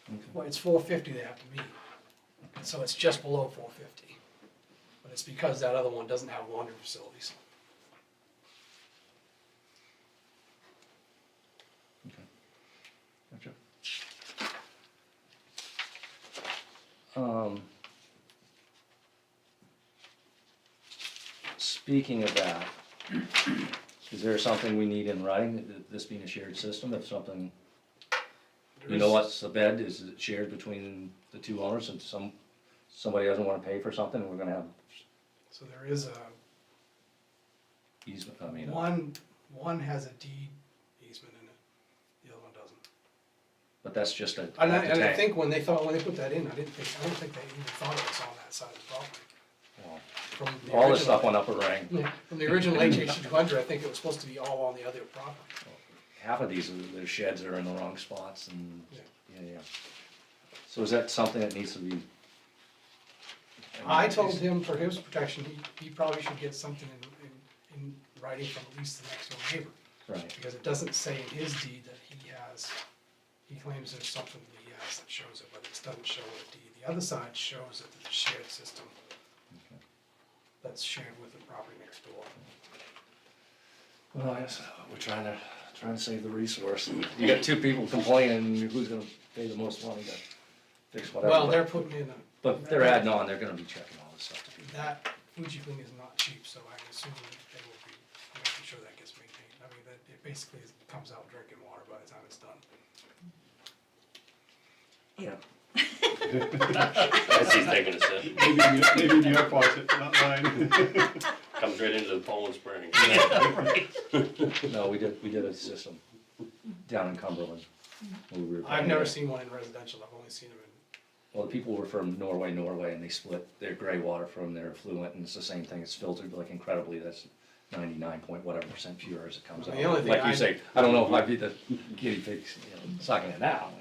Okay. well, it's 450 they have to meet. So it's just below 450. But it's because that other one doesn't have laundry facilities. Speaking of that, is there something we need in writing, this being a shared system, if something, you know what's the bed, is it shared between the two owners, and somebody doesn't wanna pay for something, we're gonna have So there is a, easement, I mean, one has a deed easement in it, the other one doesn't. but that's just a, And at the I tank. think when they put that in, I don't think they even thought it was on that side of the property. Well, From the all this original- stuff went up a ring. Yeah, from the original HH 200, I think it was supposed to be all on the other property. Half of these, their sheds are in the wrong spots and, Yeah. yeah. So is that something that needs to be? I told him for his protection, he probably should get something in writing from at least the next door neighbor. Right, Because it doesn't say in his deed that he claims there's something that he has that shows it, but it doesn't show a deed. The other side shows that it's a shared system that's shared with the property next door. well, I guess we're trying to save the resource. You got two people complaining, who's gonna pay the most money to fix whatever? Well, they're putting in But they're adding on, they're gonna be checking all this stuff to be. that Fujifilm is not cheap, so I assume they will be making sure that gets maintained. I mean, that it basically comes out drinking water by the time it's done. Yeah. As he's taking a sip, Maybe in your faucet, not mine. comes right into the Poland Spring. No, we did a system down in Cumberland. when we were I've playing never there. seen one in residential, I've only seen them in, Well, the people were from Norway, and they split their gray water from their effluent, and it's the same thing, it's filtered like incredibly, that's 99 point whatever % pure as it comes out. The only thing Like you I- say, I don't know if I'd be the guinea pigs, sucking it out.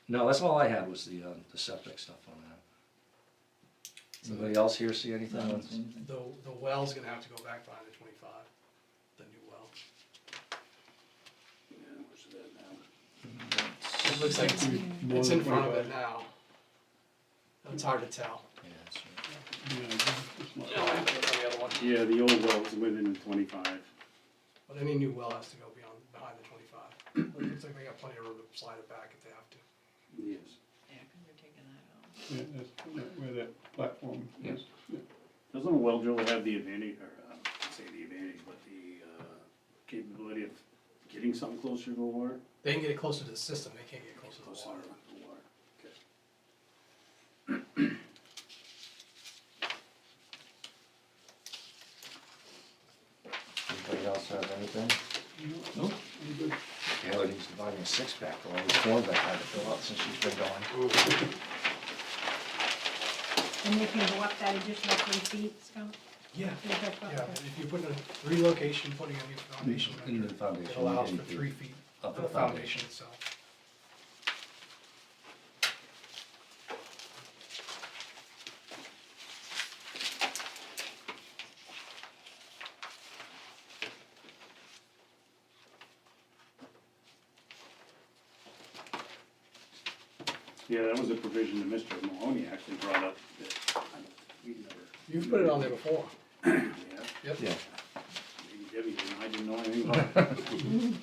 No, that's all I had was the septic stuff on that. Anybody else here see anything? on- the well's gonna have to go back behind the 25, the new well. It looks like it's in front of it now. It's hard to tell. Yeah, that's right. Yeah, The other one. Yeah, the old well was within the 25. But any new well has to go behind the 25. It looks like they got plenty of room to slide it back if they have to. Yes. Yeah, cause they're taking that out. yeah, that's where that platform is. Yeah. Doesn't a well driller have the advantage, or say the advantage, but the capability of getting something closer to the water? They can get it closer to the system, they can't get closer to the water. the water. Okay. Anybody else have anything? Nope, I'm good. Taylor needs to buy me a six-pack for all these forms I had to fill out since she's been gone. And they can go up that additional 3 feet, Scott? Yeah, Is that what- yeah, if you put a relocation, putting a new foundation In the under, foundation. it allows for 80 feet 3 feet of of the foundation itself. Yeah, that was a provision that Mr. Mahoney actually brought up that we never. You've put it on there before. Yeah, Yep. Yeah, maybe Debbie didn't, I didn't know anything about it.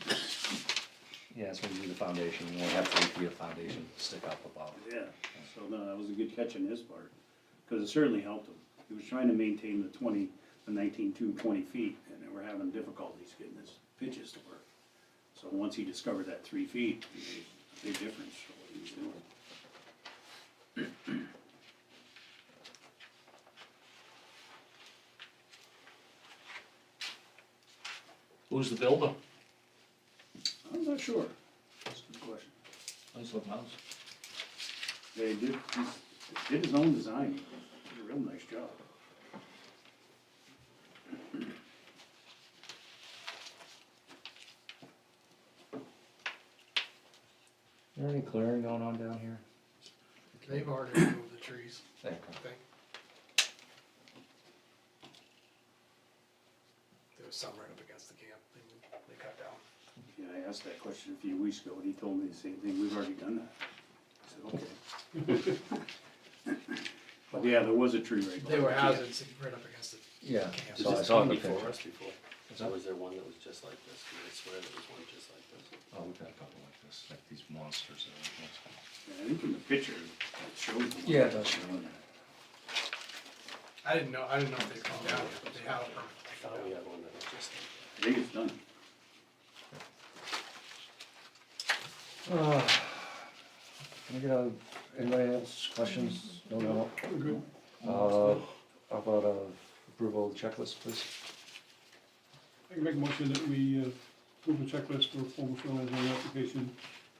yeah, that's when you do the foundation, you only have 3 feet of foundation stick up above. Yeah, so no, that was a good catch on his part, because it certainly helped him. He was trying to maintain the 19 to 20 feet, and they were having difficulties getting his pitches to work. So once he discovered that 3 feet, it made a big difference for what he was doing. Who's the builder? I'm not sure, that's a good question. Nice looking house. They did, he did his own design, he did a real nice job. Is there any clearing going on down here? They've already removed the trees, Okay. I think. There was some right up against the camp, they cut down. Yeah, I asked that question a few weeks ago, and he told me the same thing, we've already done that. I said, okay. But yeah, there was a tree right They by were the camp. hazards right up against it. Yeah, Camp. so I saw the before picture. us before. Is So that, was there one that was just like this? 'Cause I swear there was one just like this. oh, we've got a couple like this, like these monsters. I think in the picture, it shows. the one. Yeah, it does show. I didn't know if they come down yet, but they have them. I thought we had one that was just like I think it's done. Can I get anybody else questions? No. We're good. How about approval of the checklist, please? I can make a motion that we approve a checklist for formal shoreline zoning application,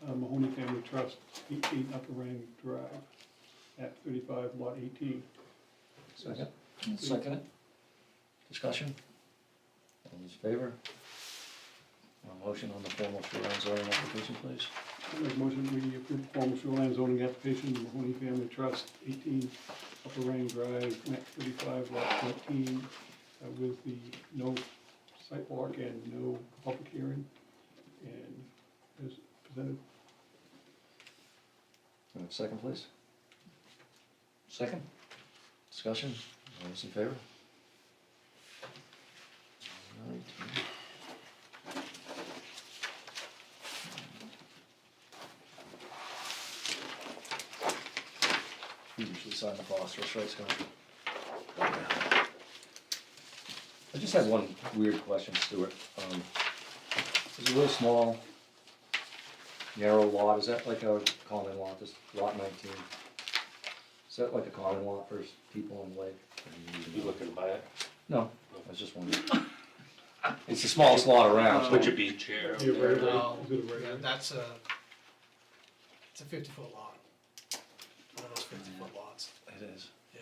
Mahoney Family Trust, 18 Upper Rang Drive, at 35 lot 18. Second? Second it? Discussion? All those in favor? Motion on the formal shoreline zoning application, please? I make a motion that we approve formal shoreline zoning application, Mahoney Family Trust, 18 Upper Rang Drive, map 35 lot 14, with the no sidewalk and no public hearing, and as presented. Second, please? Second? Discussion? All those in favor? All right. You usually sign the phosphorus, right, Scott? I just had one weird question, Stuart. It's a real small, narrow lot, is that like a common lot, this lot 19? Is that like a common lot for people on the lake? You looking to buy it? No, I was just wondering. It's the smallest lot around, so. Put your beach chair over Yeah, there. right. No, Is it a right yeah, of way? it's a 50-foot lot. One of those 50-foot lots, It is. yeah.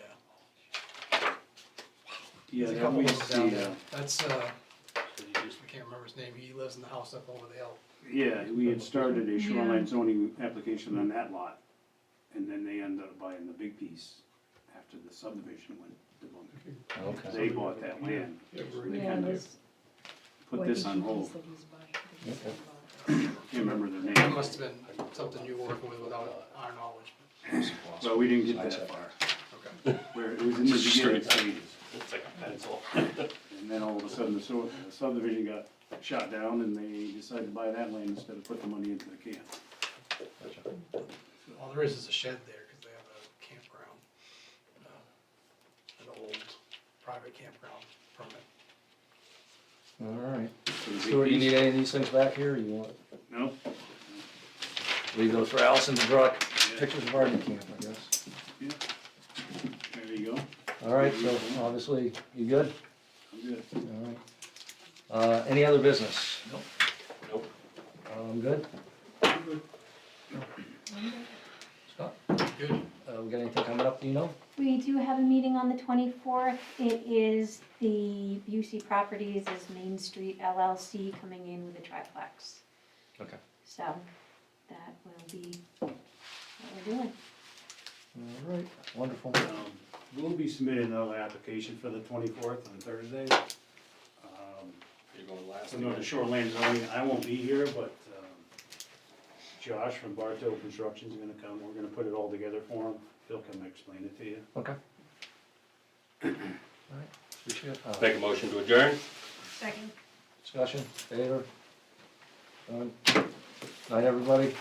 Yeah, There's a that couple was of them down the, there. That's, So you just I can't remember his name, he lives in the house up over the hill. yeah, we had started a shoreline zoning application on that lot, and then they ended up buying the big piece after the subdivision went to them. Okay. They bought that land, Yeah, so right. they Yeah, had to there's- put this on hold. That he's buying. Okay. Can't remember their That name. must have been something you were working with without our knowledge. Well, we didn't get that far, Okay. where it was in the beginning stages. It's like a pencil. And then all of a sudden, the subdivision got shot down, and they decided to buy that land instead of put the money into the camp. All there is a shed there, cause they have a campground. An old private campground permit. All right. So the big Stuart, you piece- need any of these things back here, or you want, No? leave those for Allison to draw pictures of our new camp, I guess? Yeah. There you go. All right, so obviously, you good? I'm good. All right. Any other business? Nope. Good? Scott, Good. we got anything coming up, do you know? We do have a meeting on the 24th. It is the Busey Properties as Main Street LLC coming in with a triplex. Okay. So that will be what we're doing. All right, wonderful. We'll be submitting another application for the 24th on Thursday. You're going last. So no, the shoreline zoning, I won't be here, but Josh from Bartow Construction's gonna come, we're gonna put it all together for him, he'll come explain it to you. Okay. All right, appreciate it. Make a motion to adjourn? Second. Discussion, favor? Done. Night, everybody.